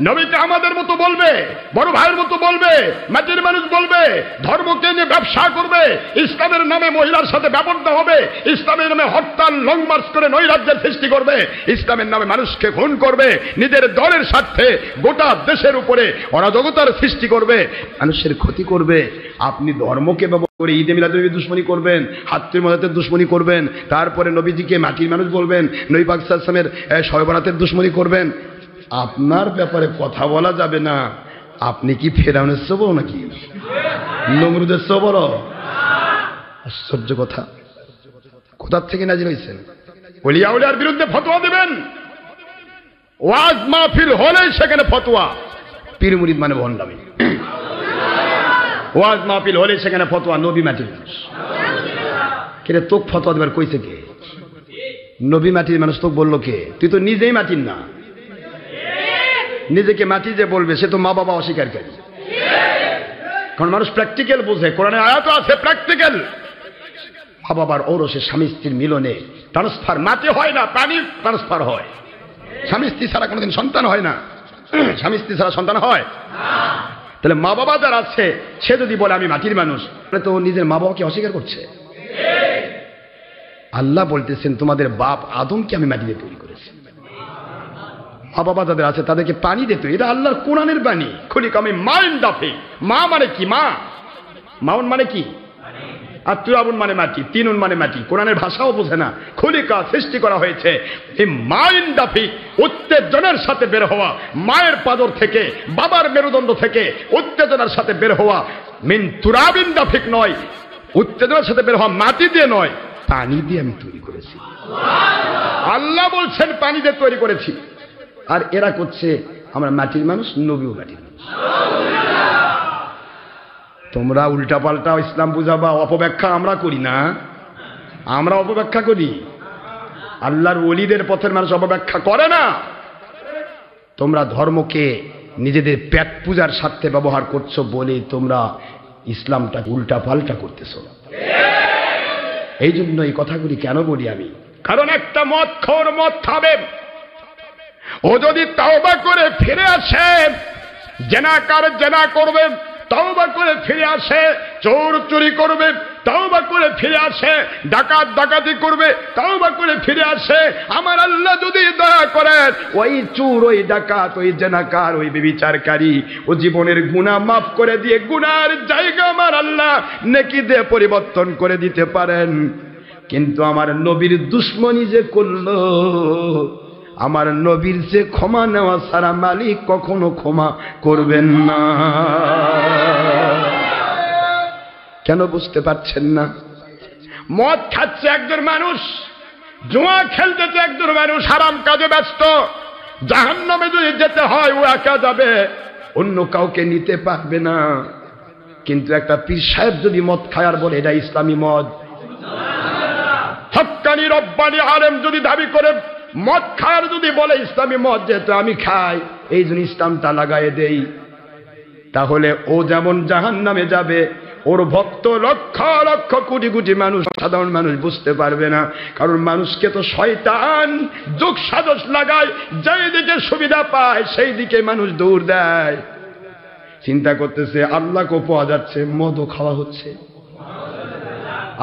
নবীকে আমাদের মতো বলবে, বড় ভাইয়ের মতো বলবে, মাটির মানুষ বলবে, ধর্মকে নিয়ে ব্যবসা করবে, ইসলামের নামে মহিলার সাথে ব্যবস্থা হবে, ইসলামের নামে হরতাল লং মার্চ করে নৈরাজ্যের সৃষ্টি করবে, ইসলামের নামে মানুষকে খুন করবে, নিজের দলের স্বার্থে গোটা দেশের উপরে অরাজকতার সৃষ্টি করবে, মানুষের ক্ষতি করবে। আপনি ধর্মকে ব্যবহার করে ঈদে মিলাদুন্নবী দুশ্মনী করবেন, হাত্তুল মুজাহিদের দুশ্মনী করবেন, তারপরে নবীজিকে মাটির মানুষ বলবেন, নবী পাক সাল্লাল্লাহু আলাইহি ওয়াসাল্লামের শবে বরাতের দুশ্মনী করবেন। আপনার ব্যাপারে কথা বলা যাবে না। আপনি কি ফেরাউনের চেয়ে বড় নাকি নমরুদের চেয়ে বড়? আশ্চর্য কথা। কোথা থেকে নাজিল হয়েছেন? ওলিয়া উলিয়ার বিরুদ্ধে ফতোয়া দিবেন, ওয়াজ মাহফিল হলে সেখানে ফতোয়া। পীর মুরিদ মানে ভণ্ডামি। ওয়াজ মাহফিল হলে সেখানে ফতোয়া। নবী মাটির মানুষ, কেন তোক ফতোয়া দেবার কইছে কে? নবী মাটির মানুষ তোক বললো কে? তুই তো নিজেই মাটির না। নিজেকে মাটি যে বলবে সে তো মা বাবা অস্বীকারী। কারণ মানুষ প্র্যাকটিক্যাল বোঝে, কোরআনে আয়াত আছে প্র্যাকটিক্যাল। মা বাবার ঔরসে স্বামী স্ত্রীর মিলনে ট্রান্সফার মাটি হয় না, পানি ট্রান্সফার হয়। স্বামী স্ত্রী ছাড়া কোনোদিন সন্তান হয় না। স্বামী স্ত্রী ছাড়া সন্তান হয়? তাহলে মা বাবা যার আছে, সে যদি বলে আমি মাটির মানুষ, তাহলে তো নিজের মা বাবাকে অস্বীকার করছে। আল্লাহ বলতেছেন তোমাদের বাপ আদমকে আমি মাটি দিয়ে তৈরি করেছি। মা বাবা যাদের আছে তাদেরকে পানি দিত, এটা আল্লাহর কোরআনের বাণী। খুলি আমি মাইন্ড ডাফে। মা মানে কি? মাউন মানে কি? আর তুরাবুন মানে মাটি, তিনুন মানে মাটি। কোরআনের ভাষাও বোঝে না। খুলিকা সৃষ্টি করা হয়েছে এই মাইন্ড ডাফি, উত্তেজনার সাথে বের হওয়া, মায়ের পাদর থেকে, বাবার মেরুদণ্ড থেকে উত্তেজনার সাথে বের হওয়া। মিন তুরাবিন ডাফিক নয়, উত্তেজনার সাথে বের হওয়া মাটি দিয়ে নয়, পানি দিয়ে আমি তৈরি করেছি। আল্লাহ বলছেন পানি দিয়ে তৈরি করেছি। আর এরা করছে আমরা মাটির মানুষ, নবীও মাটির মানুষ। তোমরা উল্টা পাল্টা ইসলাম বুঝাবা, অপব্যাখ্যা আমরা করি না? আমরা অপব্যাখ্যা করি। আল্লাহর ওলিদের পথের মানুষ অপব্যাখ্যা করে না। তোমরা ধর্মকে নিজেদের পেট পূজার স্বার্থে ব্যবহার করছো বলে তোমরা ইসলামটা উল্টা পাল্টা করতেছো। এই জন্য এই কথাগুলি কেন বলি আমি? কারণ একটা মদখোর মদ খাবে, ও যদি তওবা করে ফিরে আসে, জেনাকার জেনা করবে, তওবা করে ফিরে আসে, চোর চুরি করবে, তওবা করে ফিরে আসে, ডাকাত ডাকাতি করবে, তওবা করে ফিরে আসে, আমার আল্লাহ যদি দয়া করেন ওই চোর, ওই ডাকাত, ওই জেনাকার, ওই ব্যভিচারকারী ও জীবনের গুনাহ মাফ করে দিয়ে গুনার জায়গা আমার আল্লাহ নেকি দিয়ে পরিবর্তন করে দিতে পারেন। কিন্তু আমার নবীর দুশ্মনী যে করলো, আমার নবীর যে ক্ষমা নেওয়া সারা মালিক কখনো ক্ষমা করবেন না। কেন বুঝতে পারছেন না? মদ খাচ্ছে একজন মানুষ, জুয়া খেলতেছে একজন মানুষ, হারাম কাজে ব্যস্ত। জাহান্নামে যদি যেতে হয় ও একা যাবে, অন্য কাউকে নিতে পারবে না। কিন্তু একটা পীর সাহেব যদি মদ খায় আর বলে এটা ইসলামী মদ, হক্কানি রব্বানি আলেম যদি দাবি করে মদ খাওয়ার যদি বলে ইসলামী মদ যেহেতু আমি খাই এই জন্য ইসলামটা লাগাই দেই, তাহলে ও যেমন জাহান্নামে যাবে, ওর ভক্ত লক্ষ লক্ষ কোটি কোটি মানুষ, সাধারণ মানুষ বুঝতে পারবে না। কারণ মানুষকে তো শয়তান যোগ সাজস লাগায়, যেই দিকে সুবিধা পায় সেই দিকে মানুষ দৌড় দেয়। চিন্তা করতেছে আল্লাহকেও পাওয়া যাচ্ছে, মদও খাওয়া হচ্ছে,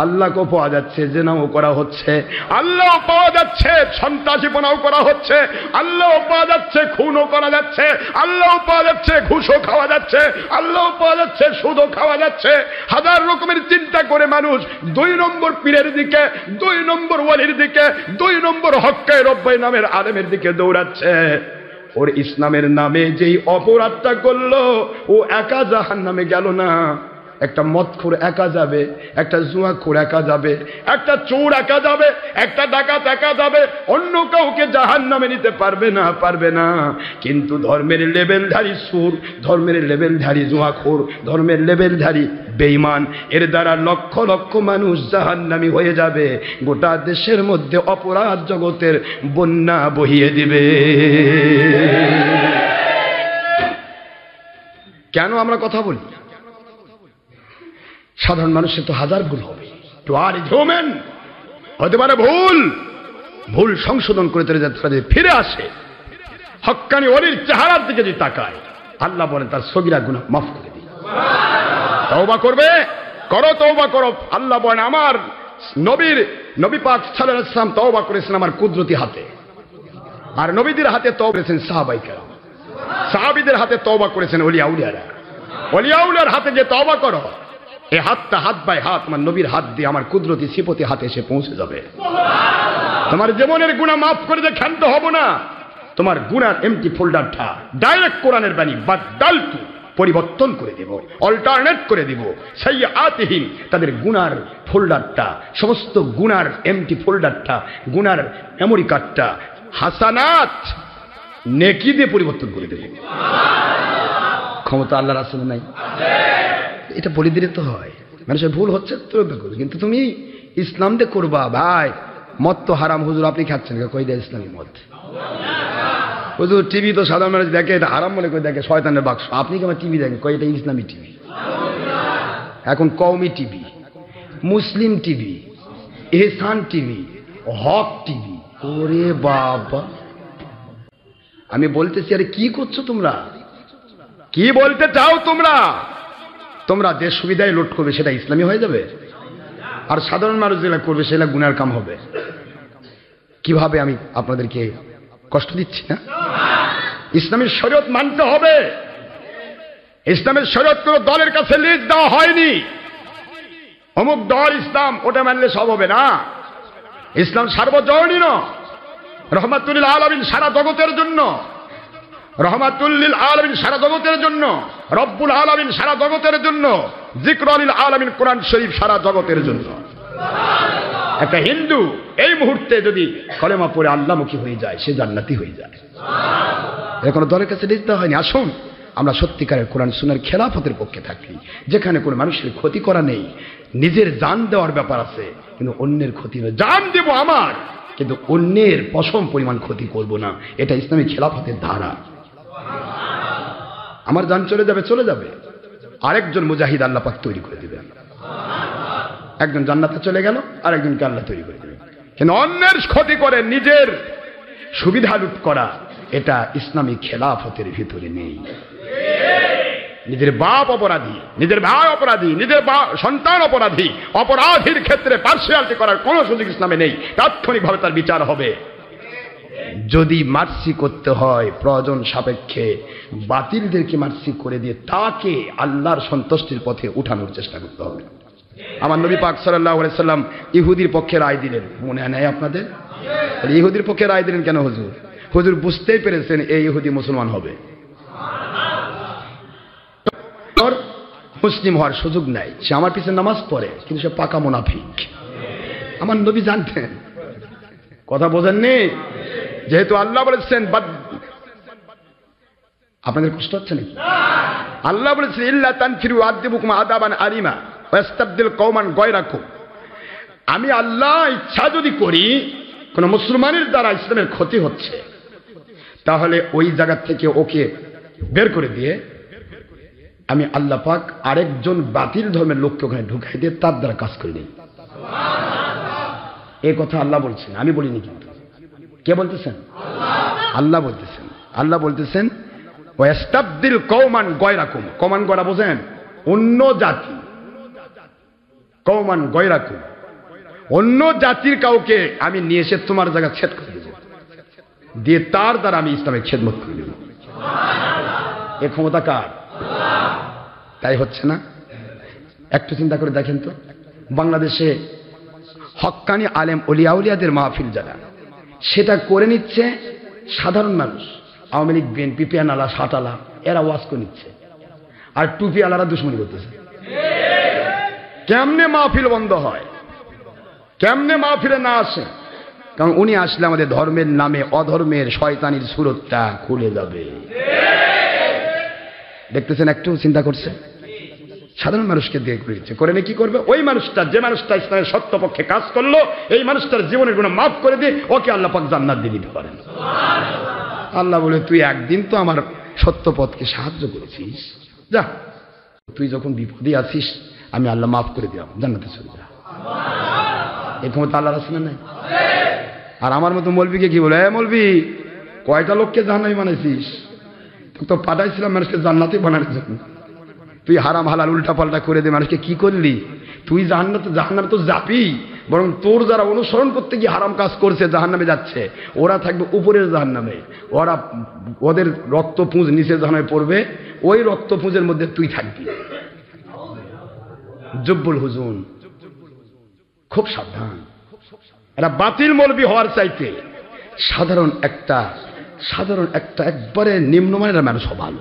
আল্লাহকেও পাওয়া যাচ্ছে, জেনাও করা হচ্ছে, আল্লাহও পাওয়া যাচ্ছে, সন্ত্রাসীপনাও করা হচ্ছে, আল্লাহও পাওয়া যাচ্ছে, খুনও করা যাচ্ছে, আল্লাহও পাওয়া যাচ্ছে, ঘুষও খাওয়া যাচ্ছে, আল্লাহও পাওয়া যাচ্ছে, সুদও খাওয়া যাচ্ছে। হাজার রকমের চিন্তা করে মানুষ 2 নম্বর পীরের দিকে, 2 নম্বর ওয়ালির দিকে, 2 নম্বর হক্কায়ে রব্বানি নামের আলেমের দিকে দৌড়াচ্ছে। ওর ইসলামের নামে যেই অপরাধটা করলো ও একা জাহান্নামে গেল না, একটা মদখোর একা যাবে, একটা জুয়াখোর একা যাবে, একটা চোর একা যাবে, একটা ডাকাত একা যাবে, অন্য কাউকে জাহান্নামে নিতে পারবে না, পারবে না। কিন্তু ধর্মের লেবেলধারী সুর, ধর্মের লেবেলধারী জুয়াখোর, ধর্মের লেবেলধারী বেঈমান, এর দ্বারা লক্ষ লক্ষ মানুষ জাহান্নামী হয়ে যাবে, গোটা দেশের মধ্যে অপরাধ জগতের বন্যা বহিয়ে দিবে। কেন আমরা কথা বলি? সাধারণ মানুষের তো হাজার ভুল হবে, তো আর হিউম্যান হতে পারে ভুল, ভুল সংশোধন করে তারা ফিরে আসে, হক্কানি ওলির চেহারার দিকে যদি তাকায়, আল্লাহ বলেন তার সগীরা গুনাহ মাফ করে দিই। তওবা করবে, করো, তওবা করো। আল্লাহ বলেন আমার নবী পাক সাল্লাল্লাহু আলাইহি ওয়াসাল্লাম তওবা করেছেন আমার কুদরতি হাতে, আর নবীদের হাতে তওবা করেছেন সাহাবায়ে কেরাম, সাহাবীদের হাতে তওবা করেছেন ওলিয়া উলিয়ারা। ওলিয়া উলিয়ার হাতে যে তওবা করো, এই হাতটা হাত বাই হাত আমার নবীর হাত দিয়ে আমার কুদরতি সিফতি হাতে এসে পৌঁছে যাবে। তোমার জীবনের গুনাহ মাফ করে দিয়ে ক্ষান্ত হব না, তোমার গুনার এমটি ফোল্ডারটা ডাইরেক্ট কোরআনের বাণী বাদদালতু পরিবর্তন করে দেব, অল্টারনেট করে দেব। সাইয়্যাতিহিম তাদের গুনার ফোল্ডারটা, সমস্ত গুনার এমটি ফোল্ডারটা, গুনার মেমোরি কার্ডটা হাসানাত নেকি দিয়ে পরিবর্তন করে দেব। ক্ষমতা আল্লাহর আছে না নাই? এটা বলে দিলে তো হয়। মানুষের ভুল হচ্ছে তো করবে, কিন্তু তুমি ইসলাম দিয়ে করবা। ভাই মদ তো হারাম, হুজুর আপনি খাচ্ছেন, কই দেয় ইসলামী মদ? হুজুর টিভি তো সাধারণ মানুষ দেখে, এটা হারাম মনে করে দেখে, শয়তানের বাক্স। আপনি কি আমার টিভি দেখেন? কই এটা ইসলামী টিভি। এখন কওমি টিভি, মুসলিম টিভি, এহসান টিভি, হক টিভি। ওরে বাবা, আমি বলতেছি আরে কি করছো তোমরা? কি বলতে চাও তোমরা? তোমরা যে সুবিধায় লোড করবে সেটা ইসলামী হয়ে যাবে, আর সাধারণ মানুষ যেটা করবে সেটা গুনার কাম হবে। কিভাবে আমি আপনাদেরকে কষ্ট দিচ্ছি না? ইসলামের শরীয়ত মানতে হবে। ইসলামের শরীয়ত কোনো দলের কাছে লিস্ট দেওয়া হয়নি, অমুক দল ইসলাম, ওটা মানলে সব হবে না। ইসলাম সার্বজনীন, রহমাতুল আলামিন সারা জগতের জন্য, রহমাতুল্লিল আলামিন সারা জগতের জন্য, রব্বুল আলামিন সারা জগতের জন্য, যিকরুল আলামিন কোরআন শরীফ সারা জগতের জন্য। একটা হিন্দু এই মুহূর্তে যদি কলেমা পড়ে আল্লাহমুখী হয়ে যায়, সে জান্নাতি হয়ে যায়। এর কোনো দলের কাছে লিখতে হয়নি। আসুন আমরা সত্যিকারের কোরআন সুন্নাহর খেলাফতের পক্ষে থাকি, যেখানে কোনো মানুষের ক্ষতি করা নেই। নিজের জান দেওয়ার ব্যাপার আছে, কিন্তু অন্যের ক্ষতি নয়। জান দেব আমার, কিন্তু অন্যের পশম পরিমাণ ক্ষতি করব না। এটা ইসলামী খেলাফতের ধারা। আমার জান চলে যাবে, চলে যাবে, আরেকজন মুজাহিদ আল্লাহ পাক তৈরি করে দিবেন। একজন জান্নাতে চলে গেল, আরেকজনকে আল্লাহ তৈরি করে দিবেন। কিন্তু অন্যের ক্ষতি করে নিজের সুবিধা লুট করা, এটা ইসলামী খেলাফতের ভিতরে নেই। নিজের বাপ অপরাধী, নিজের ভাই অপরাধী, নিজের সন্তান অপরাধী, অপরাধীর ক্ষেত্রে পার্সিয়ালিটি করার কোনো সুযোগ ইসলামে নেই। তাৎক্ষণিকভাবে তার বিচার হবে। যদি মার্সি করতে হয় প্রয়োজন সাপেক্ষে বাতিলদেরকে মার্সি করে দিয়ে তাকে আল্লাহর সন্তুষ্টির পথে উঠানোর চেষ্টা করতে হবে। আমার নবী পাক সাল্লাল্লাহু আলাইহি সাল্লাম ইহুদির পক্ষে রায় দিলেন, মনে নেই আপনাদের? ইহুদির পক্ষে রায় দিলেন কেন হুজুর? হুজুর বুঝতেই পেরেছেন এই ইহুদি মুসলমান হবে, মুসলিম হওয়ার সুযোগ নাই। সে আমার পিছনে নামাজ পড়ে, কিন্তু সে পাকা মুনাফিক। আমার নবী জানতেন। কথা বোঝেননি? যেহেতু আল্লাহ বলেছেন, আপনাদের কষ্ট হচ্ছে নাকি? আল্লাহ বলেছেন ইল্লা তানফিরু আযিবুকুম আযাবান আলিমা ওয়া ইস্তাবদিল কওমান গায়রাকুম। আমি আল্লাহ ইচ্ছা যদি করি কোন মুসলমানের দ্বারা ইসলামের ক্ষতি হচ্ছে, তাহলে ওই জায়গা থেকে ওকে বের করে দিয়ে আমি আল্লাহ পাক আরেকজন বাতিল ধর্মের লোককে ওখানে ঢুকাই দিয়ে তার দ্বারা কাজ করে নিই। এই কথা আল্লাহ বলছেন, আমি বলিনি। কিন্তু কে বলতেছেন? আল্লাহ বলতেছেন। আল্লাহ বলতেছেন ওয়াস্তাবদিল কওমান গয়রাকুম। কওমান গয়রা বোঝেন? অন্য জাতি। কওমান গয়রাকুম, অন্য জাতির কাউকে আমি নিয়ে এসে তোমার জায়গা ছেদ করে দেব, দিয়ে তার দ্বারা আমি ইসলামের খেদমত করে দেব। এ ক্ষমতা কার? তাই হচ্ছে না? একটু চিন্তা করে দেখেন তো, বাংলাদেশে হক্কানি আলেম ওলিয়া উলিয়াদের মাহফিল যারা, সেটা করে নিচ্ছে সাধারণ মানুষ। আওয়ামী লীগ, বিএনপি, পেয়ানালা, সাটালা এরা ওয়াজ করে নিচ্ছে, আর টুপি আলারা দুশ্মনী করতেছে। কেমনে মাহফিল বন্ধ হয়? কেমনে মাহফিলে না আসে? কারণ উনি আসলে আমাদের ধর্মের নামে অধর্মের শয়তানির সুরতটা খুলে যাবে। দেখতেছেন? একটু চিন্তা করছে? সাধারণ মানুষকে দিয়ে করে দিচ্ছে। করে কি করবে? ওই মানুষটা, যে মানুষটা ইসলামের সত্য পক্ষে কাজ করলো, এই মানুষটার জীবনের গুনাহ মাফ করে দিয়ে ওকে আল্লাহ পাক জান্নাত দিয়ে দিতে পারেন। আল্লাহ বলে তুই একদিন তো আমার সত্য পথকে সাহায্য করেছিস, যা তুই যখন বিপদে আছিস আমি আল্লাহ মাফ করে দিলাম, জান্নাতে চলে যা। এই ক্ষমতা আল্লাহর আছে না নাই? আর আমার মতো মৌলবীকে কি বলে, মৌলবী কয়টা লোককে জান্নাতি বানাইছিস? তো পাঠাইছিলাম মানুষকে জান্নাতি বানানোর জন্য, তুই হারাম হালাল উল্টা পাল্টা করে দে মানুষকে। কি করলি তুই? জাহান্নামে তো যাবি, বরং তোর যারা অনুসরণ করতে গিয়ে হারাম কাজ করছে জাহান্নামে যাচ্ছে, ওরা থাকবে উপরের জাহান্নামে, ওরা ওদের রক্তপুঁজ নিচে জাহান্নামে পড়বে, ওই রক্তপুঁজের মধ্যে তুই থাকবি। জব্বুল হুজুন, খুব সাবধান। এরা বাতিল মৌলবী হওয়ার চাইতে সাধারণ একটা একবারে নিম্নমানের মানুষ হওয়া ভালো।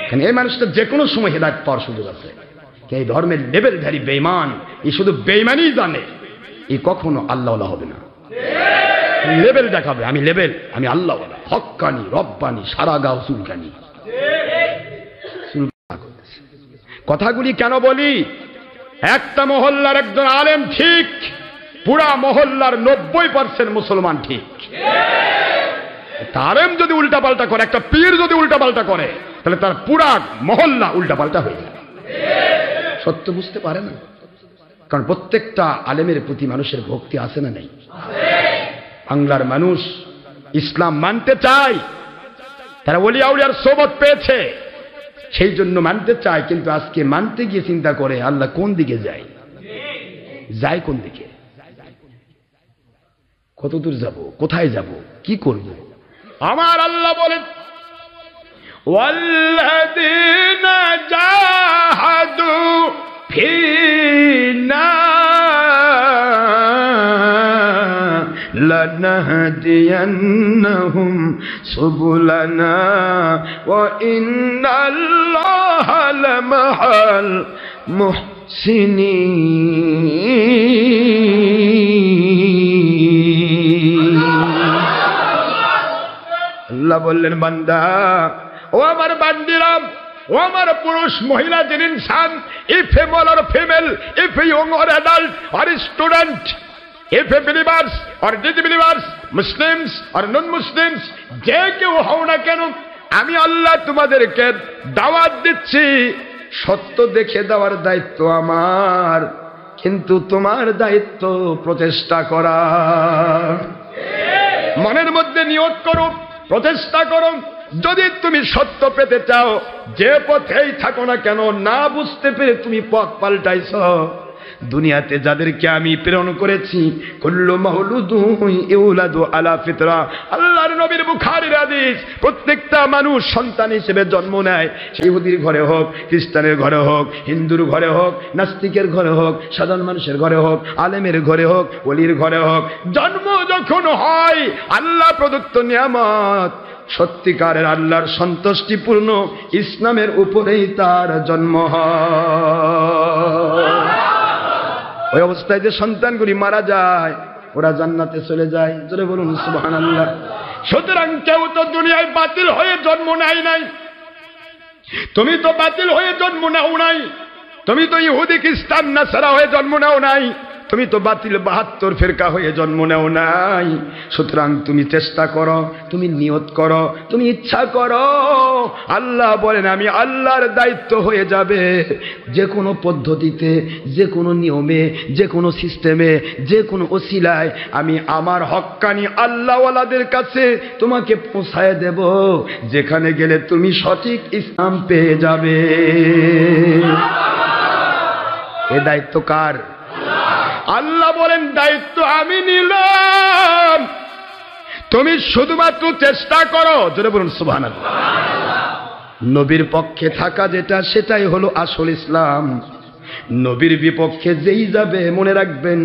কারণ এই মানুষটা যে কোনো সময় হেদায়েত পাওয়ার সুযোগ আছে। এই ধর্মের লেভেলধারী বেঈমান, এই শুধু বেঈমানই জানে, এই কখনো আল্লাহওয়ালা হবে না। লেভেল দেখাবে, আমি আল্লাহওয়ালা, হক্কানি, রব্বানি, সারা গাও চুলকানি। কথাগুলি কেন বলি? একটা মহল্লার একজন আলেম ঠিক, পুরা মহল্লার 90% মুসলমান ঠিক। আলেম যদি উল্টাপাল্টা করে, একটা পীর যদি উল্টাপাল্টা করে, তাহলে তার পুরা মহল্লা উল্টাপাল্টা হয়ে যায়। সত্য বুঝতে পারে না, কারণ প্রত্যেকটা আলেমের প্রতি মানুষের ভক্তি আছে না নেই? বাংলার মানুষ ইসলাম মানতে চায়, তারা ওলিয়া উলিয়ার সোবত পেয়েছে, সেই জন্য মানতে চায়। কিন্তু আজকে মানতে গিয়ে চিন্তা করে আল্লাহ কোন দিকে যায় কোন দিকে, কত দূর যাব, কোথায় যাব, কি করব? আমার আল্লাহ বলেন ওয়াল্লাযীনা জাহাদু ফীনা লানাহদিয়ান্নাহুম সুবুলানা ওয়া ইন্নাল্লাহা লামাআল মুহসিনিন। আল্লাহ বললেন বান্দা, ও আমার বান্দিরাম, ও আমার পুরুষ মহিলা যিনি ইনসান, if a male or female, if a young or adult or student, if a believers or disbelievers, Muslims or non Muslims, যে কেউ হও না কেন, আমি আল্লাহ তোমাদেরকে দাওয়াত দিচ্ছি। সত্য দেখে দেওয়ার দায়িত্ব আমার, কিন্তু তোমার দায়িত্ব প্রচেষ্টা করা। মনের মধ্যে নিয়ত করো, প্রচেষ্টা করো। যদি তুমি সত্য পেতে চাও, যে পথেই থাকো না কেন, না বুঝতে পেরে তুমি পথ পাল্টাইছ, দুনিয়াতে যাদেরকে আমি প্রেরণ করেছি, কুল্লু মাউলুদুন ইউলাদু আলা ফিতরা, আল্লাহর নবীর বুখারীর হাদিস, প্রত্যেকটা মানুষ সন্তান হিসেবে জন্ম নেয়, ইহুদির ঘরে হোক, খ্রিস্টানের ঘরে হোক, হিন্দুর ঘরে হোক, নাস্তিকের ঘরে হোক, সাধারণ মানুষের ঘরে হোক, আলেমের ঘরে হোক, ওলির ঘরে হোক, জন্ম যখন হয় আল্লাহ প্রদত্ত নিয়ামত, সত্যিকারের আল্লাহর সন্তুষ্টিপূর্ণ ইসলামের উপরেই তার জন্ম হয়। ওই অবস্থায় যে সন্তানগুলি মারা যায়, ওরা জান্নাতে চলে যায়। জোরে বলুন সুবহানাল্লাহ। সুতরাং কেউ তো দুনিয়ায় বাতিল হয়ে জন্ম নেয় নাই। তুমি তো বাতিল হয়ে জন্ম নাও নাই, তুমি তো ইহুদি খ্রিস্টান নাসারা হয়ে জন্ম নাও নাই, তুমি তো বাতিল 72 ফেরকা হয়ে জন্ম নেও নাই। সুতরাং তুমি চেষ্টা করো, তুমি নিয়ত করো, তুমি ইচ্ছা করো। আল্লাহ বলেন আমি আল্লাহর দায়িত্ব হয়ে যাবে যে কোনো পদ্ধতিতে, যে কোনো নিয়মে, যে কোনো সিস্টেমে, যে কোনো ওসিলায় আমি আমার হক্কানি আল্লাহওয়ালাদের কাছে তোমাকে পৌঁছায় দেব, যেখানে গেলে তুমি সঠিক ইসলাম পেয়ে যাবে। এ দায়িত্ব কার? আল্লাহ বলেন দায়িত্ব আমি নিলাম, তুমি শুধুমাত্র চেষ্টা করো। জোরে বলুন সুবহানাল্লাহ। নবীর পক্ষে থাকা যেটা, সেটাই হলো আসল ইসলাম। নবীর বিপক্ষে যেই যাবে, মনে রাখবেন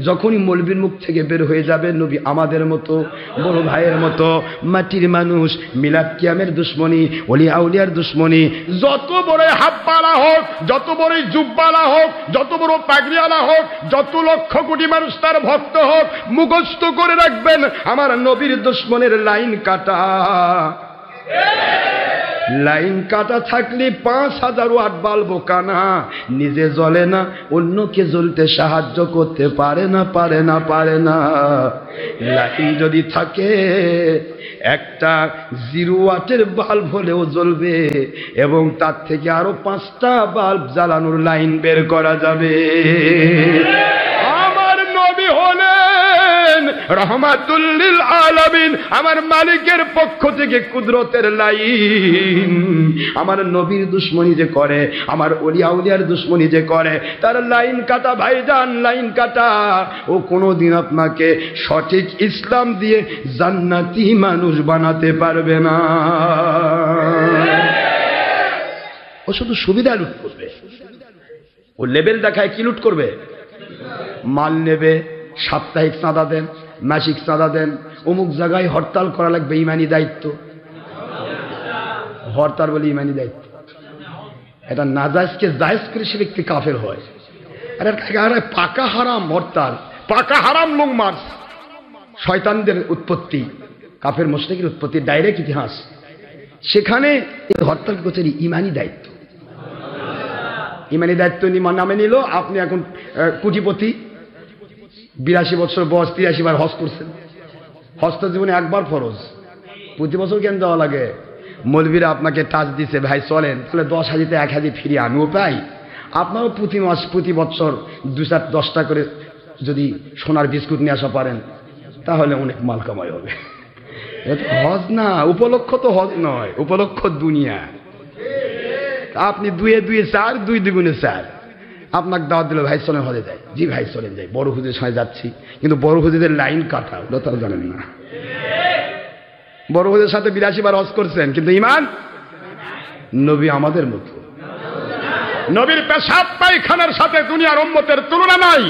যখনই মৌলবীর মুখ থেকে বের হয়ে যাবে নবী আমাদের মতো, বড় ভাইয়ের মতো, মাটির মানুষ, মিলাদ কিয়ামের দুশ্মনী, ওলিয়া আউলিয়ার দুশ্মনী, যত বড় হাব্বালা হোক, যত বড় জুব্বালা হোক, যত বড় পাগড়িওয়ালা হোক, যত লক্ষ কোটি মানুষ তার ভক্ত হোক, মুখস্থ করে রাখবেন আমার নবীর দুশ্মনের লাইন কাটা। লাইন কাটা থাকলে 5000 ওয়াট বাল্ব কানা, নিজে জ্বলে না, অন্যকে জ্বলতে সাহায্য করতে পারে না, পারে না, পারে না। লাইন যদি থাকে একটা 0 ওয়াটের বাল্ব হলেও জ্বলবে, এবং তার থেকে আরো 5টা বাল্ব জ্বালানোর লাইন বের করা যাবে। আমার নবী হলেন রহমাতুল লিল আলামিন, আমার মালিকের পক্ষ থেকে কুদরতের লাইন। আমার নবীর দুশ্মনী যে করে, আমার ওলিয়া আউলিয়ার দুশ্মনী যে করে, তার লাইন কাটা ভাইজান, লাইন কাটা। ও কোনোদিন আপনাকে সঠিক ইসলাম দিয়ে জান্নাতি মানুষ বানাতে পারবে না। ও শুধু সুবিধা লুট করবে, ও লেভেল দেখায় কি লুট করবে? মাল নেবে, সাপ্তাহিক চাঁদা দেন, মাসিক চাঁদা দেন, অমুক জায়গায় হরতাল করা লাগবে, ইমানি দায়িত্ব। হরতাল বলে ইমানি দায়িত্ব, এটা নাজায়েজকে জায়েজ করে সে ব্যক্তি কাফের হয়। আরে পাকা হারাম হরতাল, পাকা হারাম লং মার্চ, শয়তানদের উৎপত্তি, কাফের মুশরিকের উৎপত্তি, ডাইরেক্ট ইতিহাস। সেখানে এই হরতাল করছে ইমানি দায়িত্ব। ইমানি দায়িত্ব নামে নিল, আপনি এখন কোটিপতি, 82 বছর বয়স, 83 বার হজ করছেন। হজ তো জীবনে একবার ফরজ, প্রতি বছর কেন দেওয়া লাগে? মৌলবীরা আপনাকে টাচ দিছে, ভাই চলেন, তাহলে 10 হাজিতে 1 হাজি ফিরে আমিও পাই, আপনারও প্রতি মাস, প্রতি বছর 2-10টা করে যদি সোনার বিস্কুট নিয়ে আসা পারেন, তাহলে অনেক মাল কামাই হবে। এটা হজ না, উপলক্ষ তো হজ নয়, উপলক্ষ দুনিয়া। আপনি 2-2 4, 2 2 4, আপনাকে দাওয়াত দিল, ভাই চলেন হজে যাই। জি ভাই চলেন যাই, বড় হুজুরের সঙ্গে যাচ্ছি, কিন্তু বড় হুজুরের লাইন কাটা, ওটা তারা জানেন না। বড় হুজুরের সাথে 82 বার হজ করছেন, কিন্তু ইমান। নবী আমাদের মতো, নবীর পেশাব পায়খানার সাথে দুনিয়ার উম্মতের তুলনা নাই।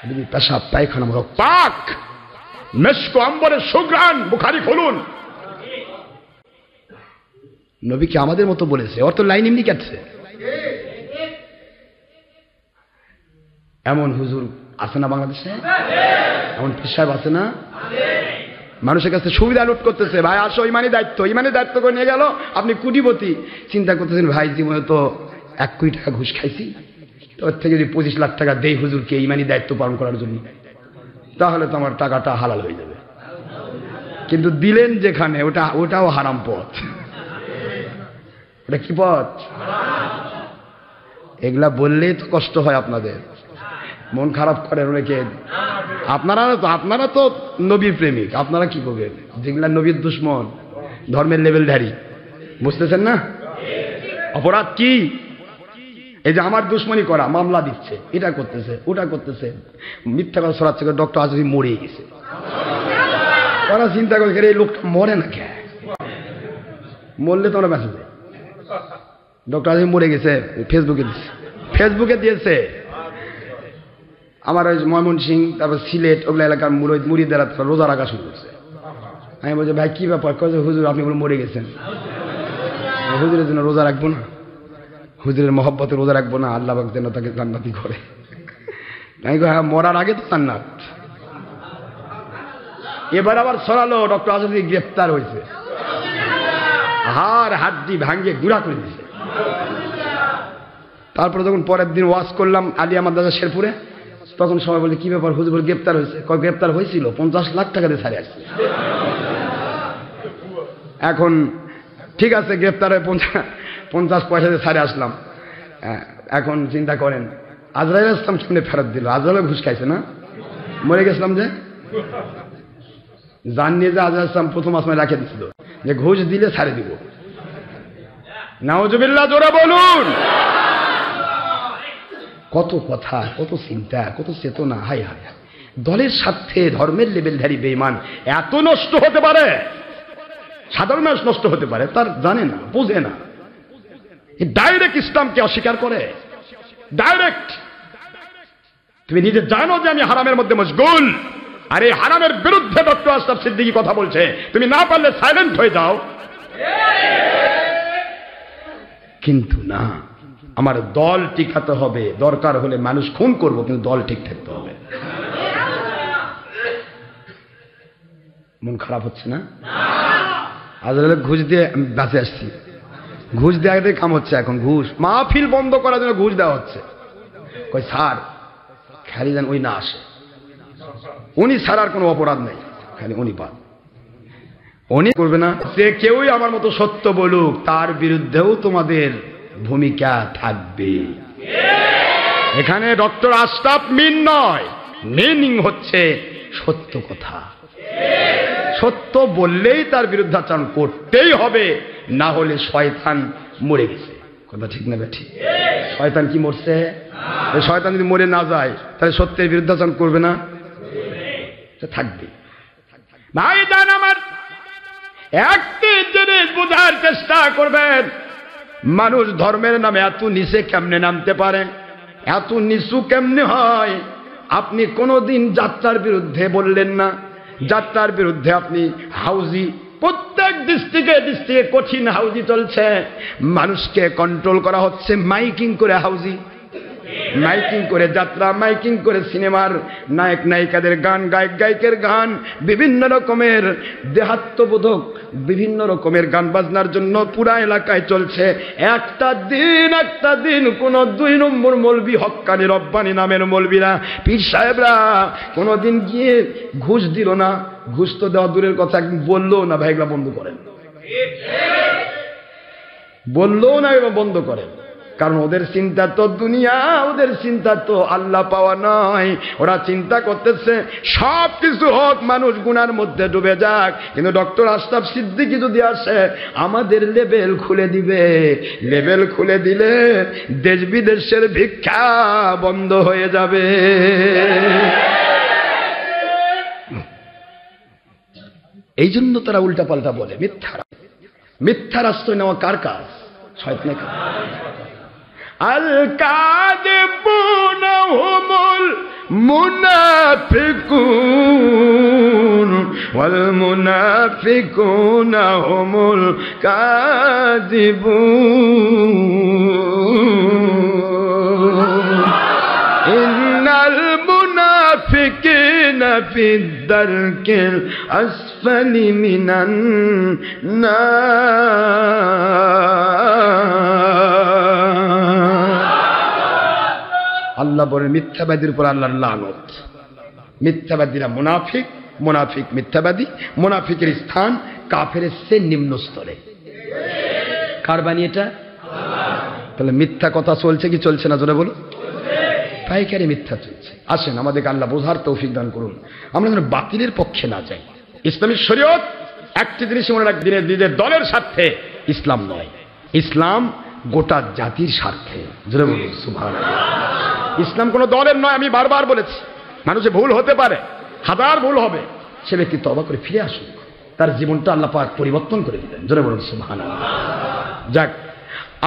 নবীর পেশাব পায়খানা পাক, মেশক আম্বরের সুঘ্রাণ, বুখারী খুলুন। নবীকে আমাদের মতো বলেছে, ওর তো লাইন এমনি কাটছে। এমন হুজুর আছে না বাংলাদেশে? এমন পীর সাহেব আছে না? মানুষের কাছে সুবিধা লুট করতেছে, ভাই আসো ইমানি দায়িত্ব, ইমানি দায়িত্ব করে নিয়ে গেল, আপনি কোটিপতি। চিন্তা করতেছেন ভাই জীবনে তো 1 কোটি টাকা ঘুষ খাইছি, তো ওর থেকে যদি 25 লাখ টাকা দেই হুজুরকে ইমানি দায়িত্ব পালন করার জন্য, তাহলে তো আমার টাকাটা হালাল হয়ে যাবে। কিন্তু দিলেন যেখানে, ওটাও হারাম পথ। এটা কি পথ? এগুলা বললেই তো কষ্ট হয় আপনাদের, মন খারাপ করেন অনেকে। আপনারা তো নবীর প্রেমিক, আপনারা কি করবেন? যেগুলা নবীর দুশ্মন, ধর্মের লেভেলধারী, বুঝতেছেন না? অপরাধ কি? এই যে আমার দুশ্মনী করা, মামলা দিচ্ছে, এটা করতেছে, ওটা করতেছে, মিথ্যা কথা ছড়াচ্ছে, ডক্টর আজমি মরে গেছে। ওরা চিন্তা করে এই লোকটা মরে না কে? মরলে তো ওরা বেঁচে যায়। ডক্টর আজমি মরে গেছে, ফেসবুকে দিয়েছে। আমার ওই ময়মনসিং, তারপর সিলেট, ওগুলো এলাকার মুরিদেরা রোজা রাখা শুরু করছে। আমি বলছি ভাই কি ব্যাপার? হুজুর আপনি বলে মরে গেছেন, হুজুরের জন্য রোজা রাখবো না, হুজুরের মহব্বতে রোজা রাখবো না, আল্লাহ পাক যেন তাকে জান্নাতি করে। আমি হ্যাঁ, মরার আগে তো জান্নাত। এবার আবার ছড়ালো ডক্টর আজমি গ্রেফতার হয়েছে, হাড় হাড্ডি ভাঙ্গে গুড়া করে দিয়েছে। তারপরে যখন পরের দিন ওয়াজ করলাম আলিয়া মাদ্রাসা শেরপুরে, তখন সবাই বলে কি ব্যাপার হুজুর গ্রেপ্তার হয়েছে? গ্রেপ্তার হয়েছিল, 50 লাখ টাকা দিয়ে ছাড়ে আসছে। এখন ঠিক আছে, গ্রেপ্তার হয়ে 50 পয়সা দিয়ে ছাড়ে আসলাম। এখন চিন্তা করেন আজরাইল ইসলাম কেমনে ফেরত দিল? আজরাইল ঘুষ খাইছে না? মরে গেছিলাম যে জান নিয়ে যে আজরাইল ইসলাম প্রথম আসমায় রাখে দিছিল যে ঘুষ দিলে ছাড়ে দিব। নাউজুবিল্লাহ, জোরে বলুন। কত কথা, কত চিন্তা, কত চেতনা। হাই হাই, দলের স্বার্থে ধর্মের লেভেলধারী বেঈমান এত নষ্ট হতে পারে? সাধারণ মানুষ নষ্ট হতে পারে, তার জানে না, বোঝে না। ডাইরেক্ট ইসলামকে অস্বীকার করে, ডাইরেক্ট। তুমি নিজে জানো যে আমি হারামের মধ্যে মশগুল, আর এই হারামের বিরুদ্ধে ডক্টর আশরাফ সিদ্দিকী কথা বলছে, তুমি না পারলে সাইলেন্ট হয়ে যাও। কিন্তু না, আমার দল টিকাতে হবে, দরকার হলে মানুষ খুন করবো, কিন্তু দল ঠিক থাকতে হবে। মন খারাপ হচ্ছে না? আজরাইল ঘুষ দিয়ে বাঁচে আসছি, ঘুষ দেওয়াতে কাম হচ্ছে। এখন ঘুষ মাহফিল বন্ধ করার জন্য ঘুষ দেওয়া হচ্ছে। কই স্যার খালি যেন ওই না আসে, উনি ছাড়ার কোনো অপরাধ নেই, খালি উনি পান, উনি করবে না। যে কেউই আমার মতো সত্য বলুক, তার বিরুদ্ধেও তোমাদের ভূমিকা থাকবে। এখানে ডক্টর আশরাফ মিন নয়, মিনিং হচ্ছে সত্য কথা। সত্য বললেই তার বিরুদ্ধাচরণ করতেই হবে, না হলে শয়তান মরে গেছে। কথা ঠিক না বেঠি? শয়তান কি মরছে? শয়তান যদি মরে না যায় তাহলে সত্যের বিরুদ্ধাচরণ করবে না? থাকবে। ভাই জান আমার, একটি জিনিস বোঝার চেষ্টা করবেন, মানুষ ধর্মের নামে এত নিচে কেমনে নামতে পারে, এত নিচু কেমনে হয়? আপনি কোনোদিন যাত্রার বিরুদ্ধে বললেন না, যাত্রার বিরুদ্ধে আপনি হাউজি, প্রত্যেক ডিস্ট্রিক্টে কঠিন হাউজি চলছে, মানুষকে কন্ট্রোল করা হচ্ছে মাইকিং করে, হাউজি মাইকিং করে যাত্রা, মাইকিং করে সিনেমার নায়ক নায়িকাদের গান, গায়ক গায়িকের গান, বিভিন্ন রকমের দেহাত্মবোধক বিভিন্ন রকমের গান বাজনার জন্য পুরা এলাকায় চলছে। একটা দিন কোন 2 নম্বর মৌলবি, হক্কানি রব্বানি নামের মৌলবিরা, পীর সাহেবরা কোনদিন গিয়ে ঘুষ দিল না। ঘুষ তো দেওয়া দূরের কথা, বললো না ভাই এগুলা বন্ধ করেন, বললো না এগুলো বন্ধ করেন। কারণ ওদের চিন্তা তো দুনিয়া, ওদের চিন্তা তো আল্লাহ পাওয়া নয়। ওরা চিন্তা করতেছে সব কিছু হোক, মানুষ গুনার মধ্যে ডুবে যাক, কিন্তু ডক্টর আশরাফ সিদ্দিকী যদি আসে আমাদের লেভেল খুলে দিবে। লেভেল খুলে দিলে দেশ বিদেশের ভিক্ষা বন্ধ হয়ে যাবে। এই জন্য তারা উল্টা পাল্টা বলে। মিথ্যার আশ্রয় নেওয়া কার কাজ? শয়তানের কাজ। আল কাযিবুনা হুমুল মুনাফিকুন ওয়াল মুনাফিকুনা হুমুল কাযিবুন ইন্নাল মুনাফিকিনা ফিদ দারকিল আসফালি মিনান নার। আল্লাহ বলে মিথ্যাবাদীর উপর আল্লাহর লানত। মিথ্যাবাদীরা মুনাফিক, মুনাফিক মিথ্যাবাদী, মুনাফিকের স্থান কাফেরের চেয়ে নিম্ন স্তরে। কার বাণী এটা? তাহলে মিথ্যা কথা চলছে কি চলছে না? জোরে বলো। পাইকারি মিথ্যা চলছে। আসেন আমাদেরকে আল্লাহ বোঝার তৌফিক দান করুন, আমরা যেন বাতিলের পক্ষে না যাই। ইসলামী শরীয়ত একটি জিনিস মনে রাখ, দিনের নিজের দলের স্বার্থে ইসলাম নয়, ইসলাম গোটা জাতির স্বার্থে। জোরে বলুন সুবহানাল্লাহ। ইসলাম কোনো দলের নয়। আমি বারবার বলেছি, মানুষের ভুল হতে পারে, হাজার ভুল হবে, সে ব্যক্তি তওবা করে ফিরে আসুক, তার জীবনটা আল্লাহ পাক পরিবর্তন করে দিবেন। জোরে বলুন সুবহানাল্লাহ। যাক,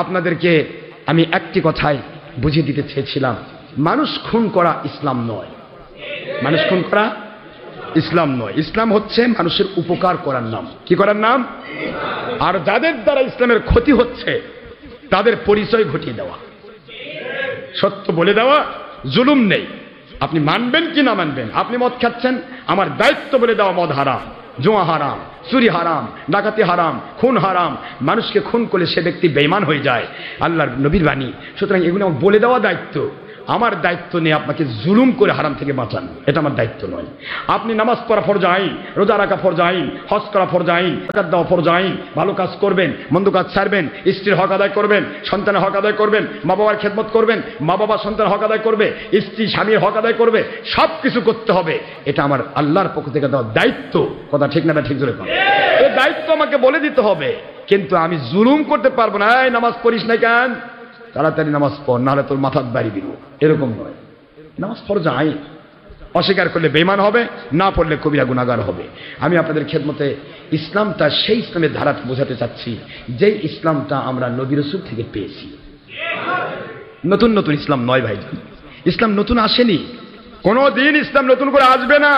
আপনাদেরকে আমি একটি কথাই বুঝিয়ে দিতে চেয়েছিলাম, মানুষ খুন করা ইসলাম নয়। মানুষ খুন করা ইসলাম নয়। ইসলাম হচ্ছে মানুষের উপকার করার নাম। কি করার নাম? আর যাদের দ্বারা ইসলামের ক্ষতি হচ্ছে তাদের পরিচয় ঘটিয়ে দেওয়া, সত্য বলে দেওয়া। জুলুম নেই, আপনি মানবেন কি না মানবেন। আপনি মদ খাচ্ছেন, আমার দায়িত্ব বলে দেওয়া মদ হারাম। জুয়া হারাম, চুরি হারাম, ডাকাতি হারাম, খুন হারাম। মানুষকে খুন করলে সে ব্যক্তি বেঈমান হয়ে যায়, আল্লাহর নবীর বাণী। সুতরাং এগুলো আমার বলে দেওয়া দায়িত্ব। আমার দায়িত্ব নেই আপনাকে জুলুম করে হারাম থেকে বাঁচানো, এটা আমার দায়িত্ব নয়। আপনি নামাজ পড়া ফরজ আইন, রোজা রাখা ফরজ আইন, হজ করা ফরজ আইন, যাকাত দেওয়া ফরজ আইন, ভালো কাজ করবেন, মন্দ কাজ ছাড়বেন, স্ত্রীর হক আদায় করবেন, সন্তানের হক আদায় করবেন, মা বাবার খেদমত করবেন, মা বাবা সন্তানের হক আদায় করবে, স্ত্রী স্বামীর হক আদায় করবে, সব কিছু করতে হবে। এটা আমার আল্লাহর পক্ষ থেকে দেওয়া দায়িত্ব। কথা ঠিক না? ঠিক জোরে কথা। এই দায়িত্ব আমাকে বলে দিতে হবে, কিন্তু আমি জুলুম করতে পারবো না। এই নামাজ পড়িস না কেন? তাড়াতাড়ি নামাজ পড়, নাহলে তোর মাথার বাড়ি দিব, এরকম নয়। নামাজ ফরজ আইন, অস্বীকার করলে বেঈমান হবে, না পড়লে কবিরা গুনাহগার হবে। আমি আপনাদের খেদমতে ইসলামটা সেই ইসলামের ধারাটা বোঝাতে চাচ্ছি, যেই ইসলামটা আমরা নবী রাসূল থেকে পেয়েছি। নতুন নতুন ইসলাম নয় ভাই, ইসলাম নতুন আসেনি, কোনদিন ইসলাম নতুন করে আসবে না।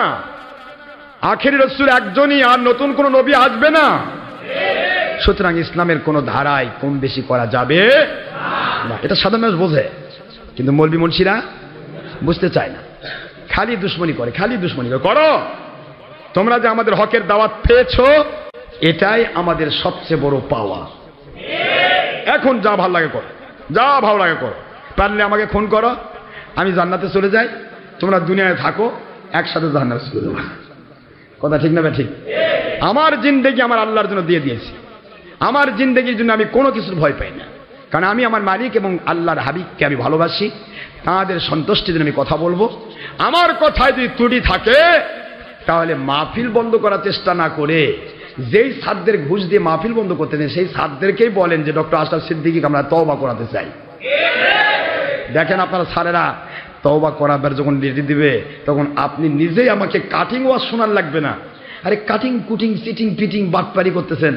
আখেরি রাসূল একজনই, আর নতুন কোন নবী আসবে না। সুতরাং ইসলামের কোন ধারায় কম বেশি করা যাবে না, এটা সাধারণ মানুষ বোঝে, কিন্তু মৌলবি মুন্সিরা বুঝতে চায় না, খালি দুশ্মনী করে, খালি দুশ্মনী করো। তোমরা যে আমাদের হকের দাওয়াত পেয়েছো, এটাই আমাদের সবচেয়ে বড় পাওয়া। এখন যা ভালো লাগে করো, যা ভালো লাগে করো, পারলে আমাকে খুন করো, আমি জান্নাতে চলে যাই, তোমরা দুনিয়ায় থাকো, একসাথে জান্নাতে চলে যাবো। কথা ঠিক না? ঠিক। আমার জিন্দেগি আমার আল্লাহর জন্য দিয়ে দিয়েছি। আমার জিন্দেগির জন্য আমি কোনো কিছুর ভয় পাই না, কারণ আমি আমার মালিক এবং আল্লাহর হাবিবকে আমি ভালোবাসি। তাঁদের সন্তুষ্টির জন্য আমি কথা বলবো। আমার কথায় যদি ত্রুটি থাকে, তাহলে মাহফিল বন্ধ করার চেষ্টা না করে, যেই সাদদের ঘুষ দিয়ে মাহফিল বন্ধ করতে দেন, সেই সাদদেরকেই বলেন যে ডক্টর আশরাফ সিদ্দিকীকে আমরা তওবা করাতে চাই। দেখেন আপনারা স্যারেরা তওবা করাবার যখন রেডি দিবে, তখন আপনি নিজেই আমাকে কাটিং ওয়াজ শোনার লাগবে না। আরে কাটিং কুটিং চিটিং পিটিং বাটপারি করতেছেন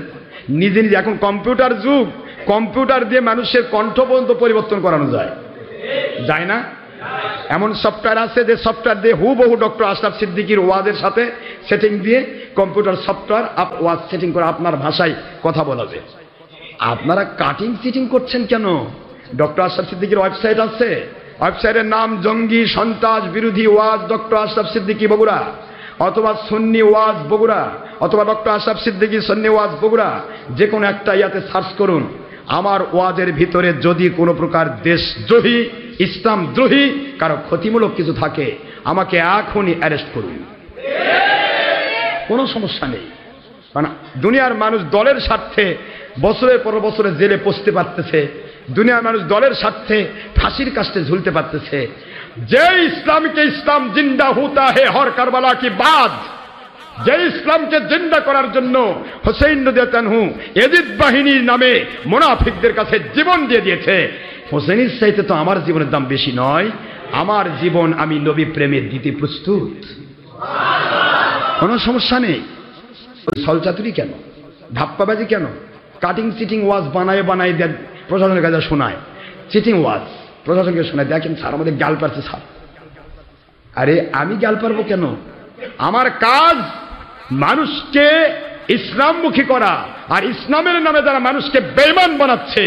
নিজে নিজে। এখন কম্পিউটার যুগ, কম্পিউটার দিয়ে মানুষের কণ্ঠ পর্যন্ত পরিবর্তন করানো যায়, যায় না? এমন সফটওয়্যার আছে যে সফটওয়্যার দিয়ে হুবহু ডক্টর আশরাফ সিদ্দিকীর ওয়াজের সাথে সেটিং দিয়ে কম্পিউটার সফটওয়্যার ওয়াজ সেটিং করে আপনার ভাষায় কথা বলাবে। আপনারা কাটিং চিটিং করছেন কেন? ডক্টর আশরাফ সিদ্দিকীর ওয়েবসাইট আছে, ওয়েবসাইটের নাম জঙ্গি সন্ত্রাস বিরোধী ওয়াজ ডক্টর আশরাফ সিদ্দিকী বগুড়া, অথবা সুন্নি ওয়াজ বগুড়া, অথবা ডক্টর আশরাফ সিদ্দিকী সুন্নি ওয়াজ বগুড়া। যে কোনো একটা ইয়াতে সার্চ করুন। আমার ওয়াজের ভিতরে যদি কোনো প্রকার দেশদ্রোহী, ইসলাম দ্রোহী, কারো ক্ষতিমূলক কিছু থাকে, আমাকে এখনই অ্যারেস্ট করুন, কোনো সমস্যা নেই। কারণ দুনিয়ার মানুষ দলের স্বার্থে বছরের পর বছরে জেলে পচতে পারতেছে, দুনিয়ার মানুষ দলের স্বার্থে ফাঁসির কাস্টে ঝুলতে পারতেছে। যে ইসলামকে ইসলাম জিন্দা হুতা হে হর কারবালা কি বাদ, যে ইসলামকে জিন্দা করার জন্য হুসাইন রাদিয়াল্লাহু ইয়াজিদ বাহিনীর নামে মুনাফিকদের কাছে জীবন দিয়ে দিয়েছে, হুসাইনের চাইতে তো আমার জীবনের দাম বেশি নয়। আমার জীবন আমি নবী প্রেমে দিতে প্রস্তুত, কোনো সমস্যা নেই। ছলচাতুরি কেন, ধাপ্পাবাজি কেন? কাটিং চিটিং ওয়াজ বানায় বানায় প্রশাসনের কাছে শোনায়, চিটিং ওয়াজ প্রশাসনকে শোনায়। দেখেন স্যার আমাদের গাল পারছে স্যার। আরে আমি গাল পারবো কেন? আমার কাজ মানুষকে ইসলামমুখী করা, আর ইসলামের নামে যারা মানুষকে বেঈমান বানাচ্ছে,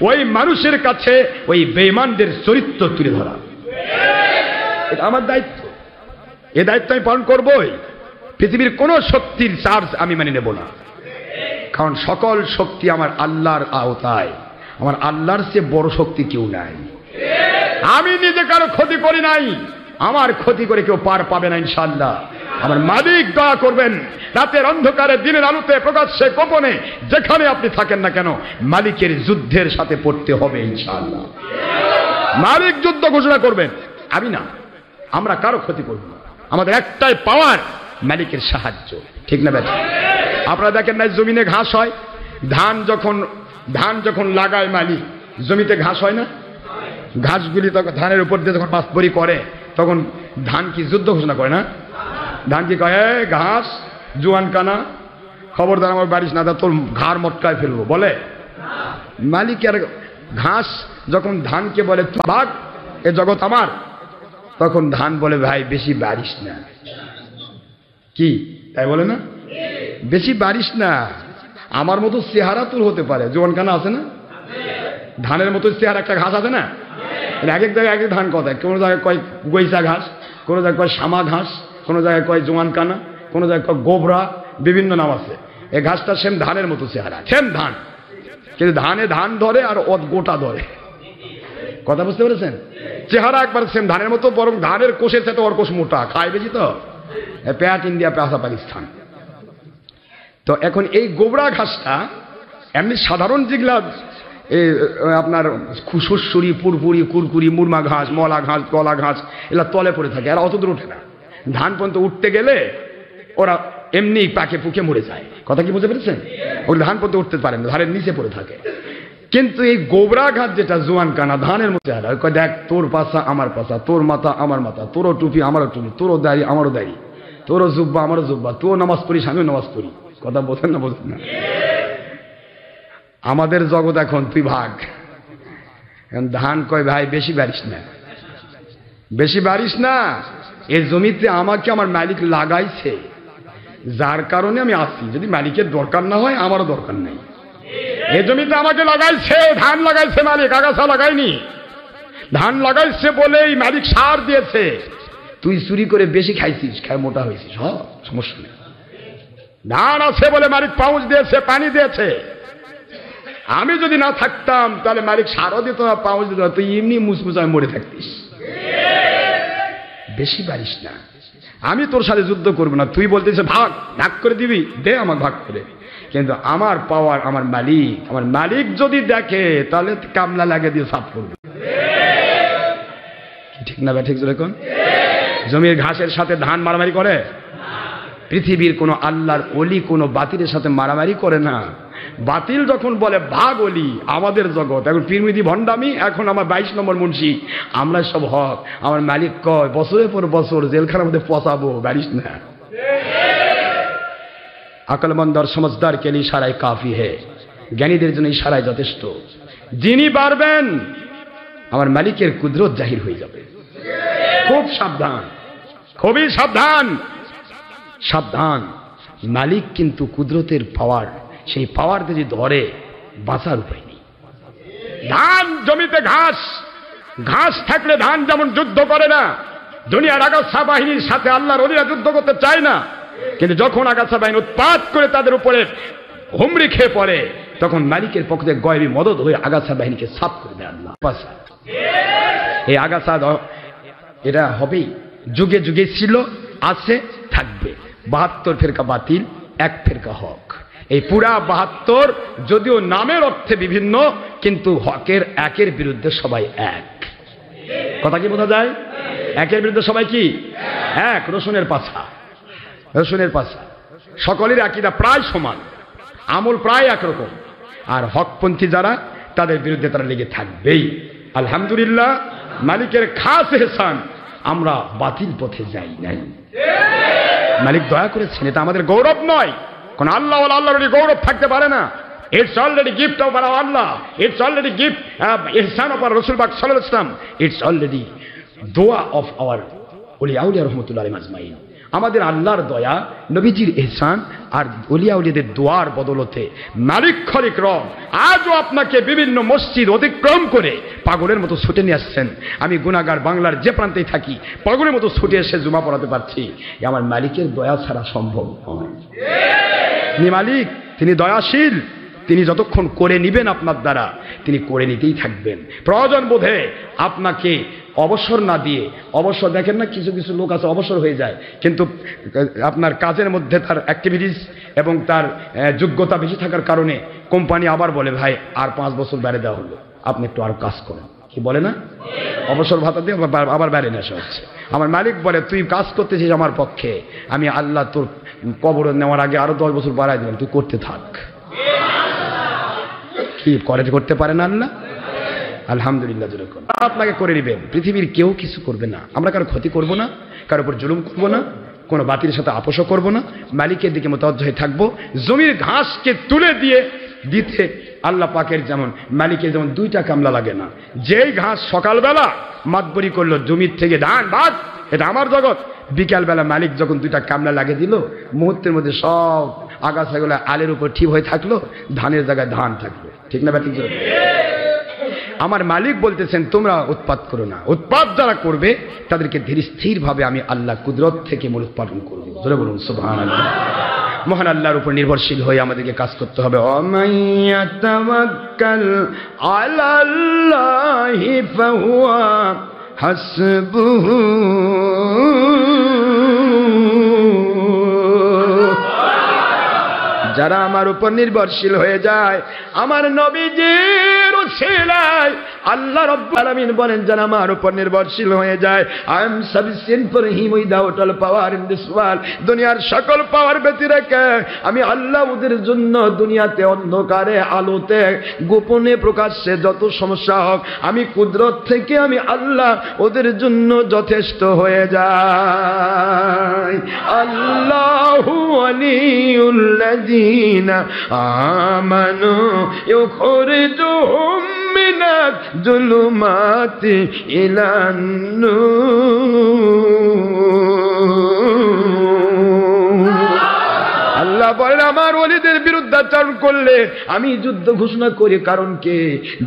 ওই মানুষের কাছে ওই বেঈমানদের চরিত্র তুলে ধরা, এটা আমার দায়িত্ব। এ দায়িত্ব আমি পালন করবই। পৃথিবীর কোন শক্তির চার্জ আমি মেনে নেব না, কারণ সকল শক্তি আমার আল্লাহর আওতায়। আমার আল্লাহর চেয়ে বড় শক্তি কেউ নাই। আমি নিজে কারো ক্ষতি করি নাই, আমার ক্ষতি করে কেউ পার পাবে না ইনশাআল্লাহ। আমার মালিক দয়া করবেন, রাতের অন্ধকারে দিনের আলোতে প্রকাশ্যে গোপনে যেখানে আপনি থাকেন না কেন, মালিকের যুদ্ধের সাথে পড়তে হবে ইনশাআল্লাহ। মালিক যুদ্ধ ঘোষণা করবেন, আমি না। আমরা কারো ক্ষতি করব না, আমাদের একটাই পাওয়ার, মালিকের সাহায্য। ঠিক না বেটা? আপনারা দেখেন না জমিনে ঘাস হয়, ধান যখন লাগায় মালিক, জমিতে ঘাস হয় না? ঘাসগুলি তখন ধানের উপর দিয়ে যখন পাসপরি করে, তখন ধান কি যুদ্ধ ঘোষণা করে না? ধান কি কয়, ঘাস জুয়ান কানা, খবরদার আমার বাড়িস না, তোর ঘাড় মটকায় ফেলবো, বলে? মালিকের ঘাস যখন ধানকে বলে ভাগ, এ জগৎ আমার, তখন ধান বলে ভাই বেশি বাড়িস না। কি তাই বলে না? বেশি বাড়িস না, আমার মতো চেহারা তোর হতে পারে, জোয়ান কানা আছে না? ধানের মতো চেহারা একটা ঘাস আছে না? এক এক জায়গায় এক এক ধান কথা, কোনো জায়গায় কয় গৈসা ঘাস, কোনো জায়গায় কয় শামা ঘাস, কোনো জায়গায় কয় জোয়ান কানা, কোনো জায়গায় কয় গোবরা, বিভিন্ন নাম আছে। এই ঘাসটা সেম ধানের মতো চেহারা, সেম ধান, কিন্তু ধানে ধান ধরে আর গোটা ধরে। কথা বুঝতে পেরেছেন? চেহারা একবার সেম ধানের মতো, বরং ধানের কোষের সাথে ওর কোষ মোটা, খায় বেশি তো। প্যাট ইন্ডিয়া, প্যাসা পাকিস্তান। তো এখন এই গোবরা ঘাসটা এমনি সাধারণ যেগুলা আপনার সুরসুরি, পুরপুরি, কুরকুরি, মুরমা ঘাস, মলা ঘাস, কলা ঘাস, এগুলা তলে পড়ে থাকে, এরা অত দূর ওঠে না। ধান পর্যন্ত উঠতে গেলে ওরা এমনি পাকে পুকে মরে যায়। কথা কি বুঝতে পেরেছেন? ওই ধান পর্যন্ত উঠতে পারে না, ধানের নিচে পড়ে থাকে। কিন্তু এই গোবরা ঘাস যেটা জোয়ান কানা, ধানের মধ্যে দেখ, তোর পাশা আমার পাশা, তোর মাথা আমার মাথা, তোরও টুপি আমারও টুপি, তোরও দাড়ি আমারও দাড়ি, তোরও জুব্বা আমারও জুব্বা, তোর নামাজ পড়িস আমিও নামাজ পড়ি। কথা বোঝেন না? বোঝেন না? আমাদের জগৎ এখন তুই ভাগ। ধান কয় ভাই বেশি বাড়িস না, বেশি বাড়িস না, এই জমিতে আমাকে আমার মালিক লাগাইছে, যার কারণে আমি আসছি। যদি মালিকের দরকার না হয় আমারও দরকার নেই। এই জমিতে আমাকে লাগাইছে, ধান লাগাইছে মালিক, আগাছা লাগাইনি। ধান লাগাইছে বলেই মালিক সার দিয়েছে। তুই চুরি করে বেশি খাইছিস, খায় মোটা হয়েছিস, সমস্যা নেই। ধান আছে বলে মালিক পাউচ দিয়েছে, পানি দিয়েছে। আমি যদি না থাকতাম তাহলে মালিক সারও দিত না, পাউচ দিত না, তুই এমনি মুচমুচায় মরে থাকতিস। বেশি পারিস না, আমি তোর সাথে যুদ্ধ করবো না। তুই বলতেছ ভাগ, ভাগ করে দিবি, দে আমার ভাগ করে। কিন্তু আমার পাওয়ার আমার মালিক, আমার মালিক যদি দেখে তাহলে কামলা লাগে দিয়ে সাফ করবে। ঠিক না ঠিক? যখন জমির ঘাসের সাথে ধান মারামারি করে, পৃথিবীর কোন আল্লাহর ওলি কোন বাতিলের সাথে মারামারি করে না। বাতিল যখন বলে ভাগ ওলি, আমাদের জগৎ এখন পিরমিদি ভণ্ডামি, এখন আমার 22 নম্বর মুন্সি, আমরা সব হক। আমার মালিক কয় বছরের পর বছর জেলখানার মধ্যে পচাবো, বাড়িস না। আকলমন্দ और समझदार के लिए इशारा काफी है। জ্ঞানীদের জন্য ইশারাই যথেষ্ট। যিনি পারবেন আমার মালিকের কুদরত জাহির হয়ে যাবে। খুব সাবধান, খুবই সাবধান, সাবধান। মালিক কিন্তু কুদরতের পাওয়ার, সেই পাওয়ার যদি ধরে বাঁচার উপায় নেই। ধান জমিতে ঘাস, ঘাস থাকলে ধান যেমন যুদ্ধ করে না, দুনিয়ার আগাছা বাহিনীর সাথে আল্লাহর ওলিরা যুদ্ধ করতে চায় না। কিন্তু যখন আগাছা বাহিনী উৎপাত করে তাদের উপরে হুমড়ি খেয়ে পড়ে, তখন মালিকের পক্ষ থেকে গয়বি মদত হয়ে আগাছা বাহিনীকে সাফ করে দেয় আল্লাহ। এই আগাছা এটা হবেই, যুগে যুগে ছিল, আছে, থাকবে। 72 ফেরকা বাতিল, 1 ফেরকা হক। এই পুরা 72 যদিও নামের অর্থে বিভিন্ন, কিন্তু হকের একের বিরুদ্ধে সবাই এক। কথা কি বোঝা যায়? একের বিরুদ্ধে সবাই কি এক? রসুনের পাছা, রসুনের পাছা। সকলের আকীদা প্রায় সমান, আমল প্রায় একরকম। আর হকপন্থী যারা, তাদের বিরুদ্ধে তারা লেগে থাকবেই। আলহামদুলিল্লাহ, মালিকের খাস এহসান, আমরা বাতিল পথে যাই নাই। মালিক দয়া করেছেন, এটা আমাদের গৌরব নয়। কোন আল্লাহ আল্লাহর গৌরব থাকতে পারে না। It's already gift of our Allah. It's already gift, ihsan of our Rasul Pak Sallallahu Alaihi Wasallam. It's already dua of our Awliya Rahmatullah Alayhim Ajmain. আমাদের আল্লাহর দয়া, নবীজির ইহসান আর ওলিয়া উলিয়াদের দোয়ার বদলতে মালিক খলিক রব আজও আপনাকে বিভিন্ন মসজিদ অতিক্রম করে পাগলের মতো ছুটে নিয়ে আসছেন। আমি গুনাহগার, বাংলার যে প্রান্তেই থাকি, পাগলের মতো ছুটে এসে জুমা পড়াতে পারছি। আমার মালিকের দয়া ছাড়া সম্ভব নয়। তিনি মালিক, তিনি দয়াশীল, তিনি যতক্ষণ করে নিবেন আপনার দ্বারা, তিনি করে নিতেই থাকবেন। প্রয়োজন বোধে আপনাকে অবসর না দিয়ে, অবসর দেখেন না, কিছু কিছু লোক আছে অবসর হয়ে যায়, কিন্তু আপনার কাজের মধ্যে তার অ্যাক্টিভিটিস এবং তার যোগ্যতা বেশি থাকার কারণে কোম্পানি আবার বলে ভাই আর 5 বছর বেড়ে দেওয়া হলো, আপনি একটু আরো কাজ করেন। কি বলে না? অবসর ভাতা দিয়ে আবার বেড়ে নেশা হচ্ছে। আমার মালিক বলে তুই কাজ করতেছিস আমার পক্ষে, আমি আল্লাহ তোর কবর নেওয়ার আগে আরো 10 বছর বাড়াই দিলাম, তুই করতে থাক। কি করতে পারে না আল্লাহ? আলহামদুলিল্লাহ। যেরকম আপনাকে করে নেবেন, পৃথিবীর কেউ কিছু করবে না। আমরা কারো ক্ষতি করব না, কারোর উপর জুলুম করব না, কোনো বাতিলের সাথে আপোষও করব না, মালিকের দিকে মোতাবজ্জ হয়ে থাকবো। জমির ঘাসকে তুলে দিতে আল্লাহ পাকের যেমন, মালিকের যেমন 2টা কামলা লাগে না। যেই ঘাস সকালবেলা মাতবরি করলো জমির থেকে ধান ভাগ, এটা আমার জগৎ। বিকালবেলা মালিক যখন 2টা কামলা লাগিয়ে দিল, মুহূর্তের মধ্যে সব আগাছাগুলো আলের উপর ঠিক হয়ে থাকলো, ধানের জায়গায় ধান থাকলো। ঠিক না? ঠিক। আমার মালিক বলতেছেন তোমরা উৎপাত করো না। উৎপাত যারা করবে তাদেরকে ধীর স্থির ভাবে আমি আল্লাহ কুদরত থেকে মূল উৎপাদন করবো। জোরে বলুন সুবহানাল্লাহ। মহান আল্লাহর উপর নির্ভরশীল হয়ে আমাদেরকে কাজ করতে হবে। ওয়ামাইয়াতাওয়াক্কাল আলাল্লাহি ফাহুয়া হাসবুহু। যারা আমার উপর নির্ভরশীল হয়ে যায়, আমার নবীজির উসিলায় আল্লাহ রাব্বুল আলামিন বলেন, যারা আমার উপর নির্ভরশীল হয়ে যায়, I am sufficient for him without all power in this world. দুনিয়ার সকল পাওয়ার ব্যতী রেখে আমি আল্লাহ ওদের জন্য দুনিয়াতে অন্ধকারে আলোতে গোপনে প্রকাশ্যে যত সমস্যা হোক, আমি কুদরত থেকে আমি আল্লাহ ওদের জন্য যথেষ্ট হয়ে যাই। আল্লাহু ওয়ালিউল্লাযীনা আমানু ইউখরিজুহুম মিনাজ যুলুমাতি ইলান নূর। আল্লাহ বলেন, আমার ওলিদের বিরুদ্ধাচরণ করলে আমি যুদ্ধ ঘোষণা করি। কারণ কি?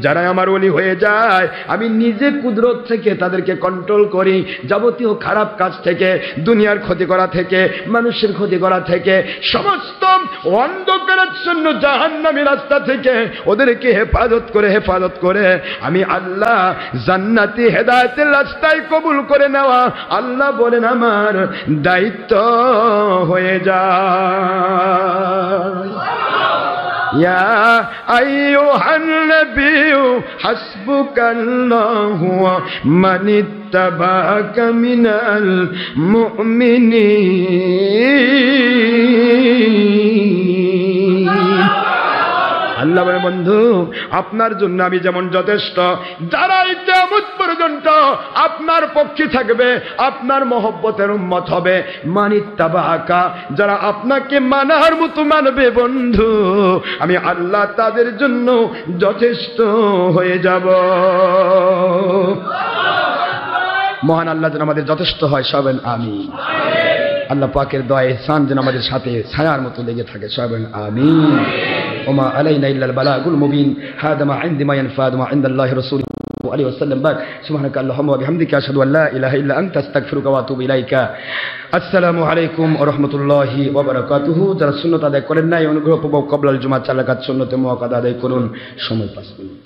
যারা আমার ওলি হয়ে যায়, আমি নিজে কুদরত থেকে তাদেরকে কন্ট্রোল করি, যাবতীয় খারাপ কাজ থেকে, দুনিয়ার ক্ষতি করা থেকে, মানুষের ক্ষতি করা থেকে, সমস্ত অন্ধকারাচ্ছন্ন জাহান্নামী রাস্তা থেকে ওদেরকে হেফাজত করে আমি আল্লাহ জান্নাতি হেদায়েতের রাস্তায় কবুল করে নেওয়া আল্লাহ বলেন আমার দায়িত্ব হয়ে যায়। ইয়া আইয়ুহান নাবিয়্যু হাসবুকাল্লাহু ওয়া মানিত্তাবা'আকা মিনাল মুমিনিন। আল্লাহ বলে, বন্ধু আপনার জন্য আমি যেমন যথেষ্ট, যারা কিয়ামত পর্যন্ত আপনার পক্ষে থাকবে, আপনার মহব্বতের উম্মত হবে, মানিত্তাবা'আকা, যারা আপনাকে মানার মতো মানবে বন্ধু, আমি আল্লাহ তাদের জন্য যথেষ্ট হয়ে যাব। মহান আল্লাহ যেন আমাদের যথেষ্ট হয়, সবেন আমিন। আল্লাহ পাকের দয়া ইহসান যেন আমাদের সাথে ছায়ার মতো লেগে থাকে, সবেন আমিন। ওমা আলাইনা ইল্লাল বালাগুল মুবিন। হাদা মা ইনদি মা ইয়ানফাদু মা ইনদাল্লাহি রাসূলুহু আলাইহি ওয়াসাল্লাম। বাক সুবহানাকা আল্লাহুম্মা ওয়া বিহামদিকা আশহাদু আল্লা ইলাহা ইল্লা আনতা আস্তাগফিরুকা ওয়া আতুবু ইলাইকা। আসসালামু আলাইকুম ওয়া রাহমাতুল্লাহি ওয়া বারাকাতুহু। যারা সুন্নাত আদায় করেন নাই, অনুগ্রহপূর্বক ক্বাবলাল জুমআহ 4 রাকাত সুন্নতে মুআক্কাদা আদায় করুন। সময় 5 মিনিট।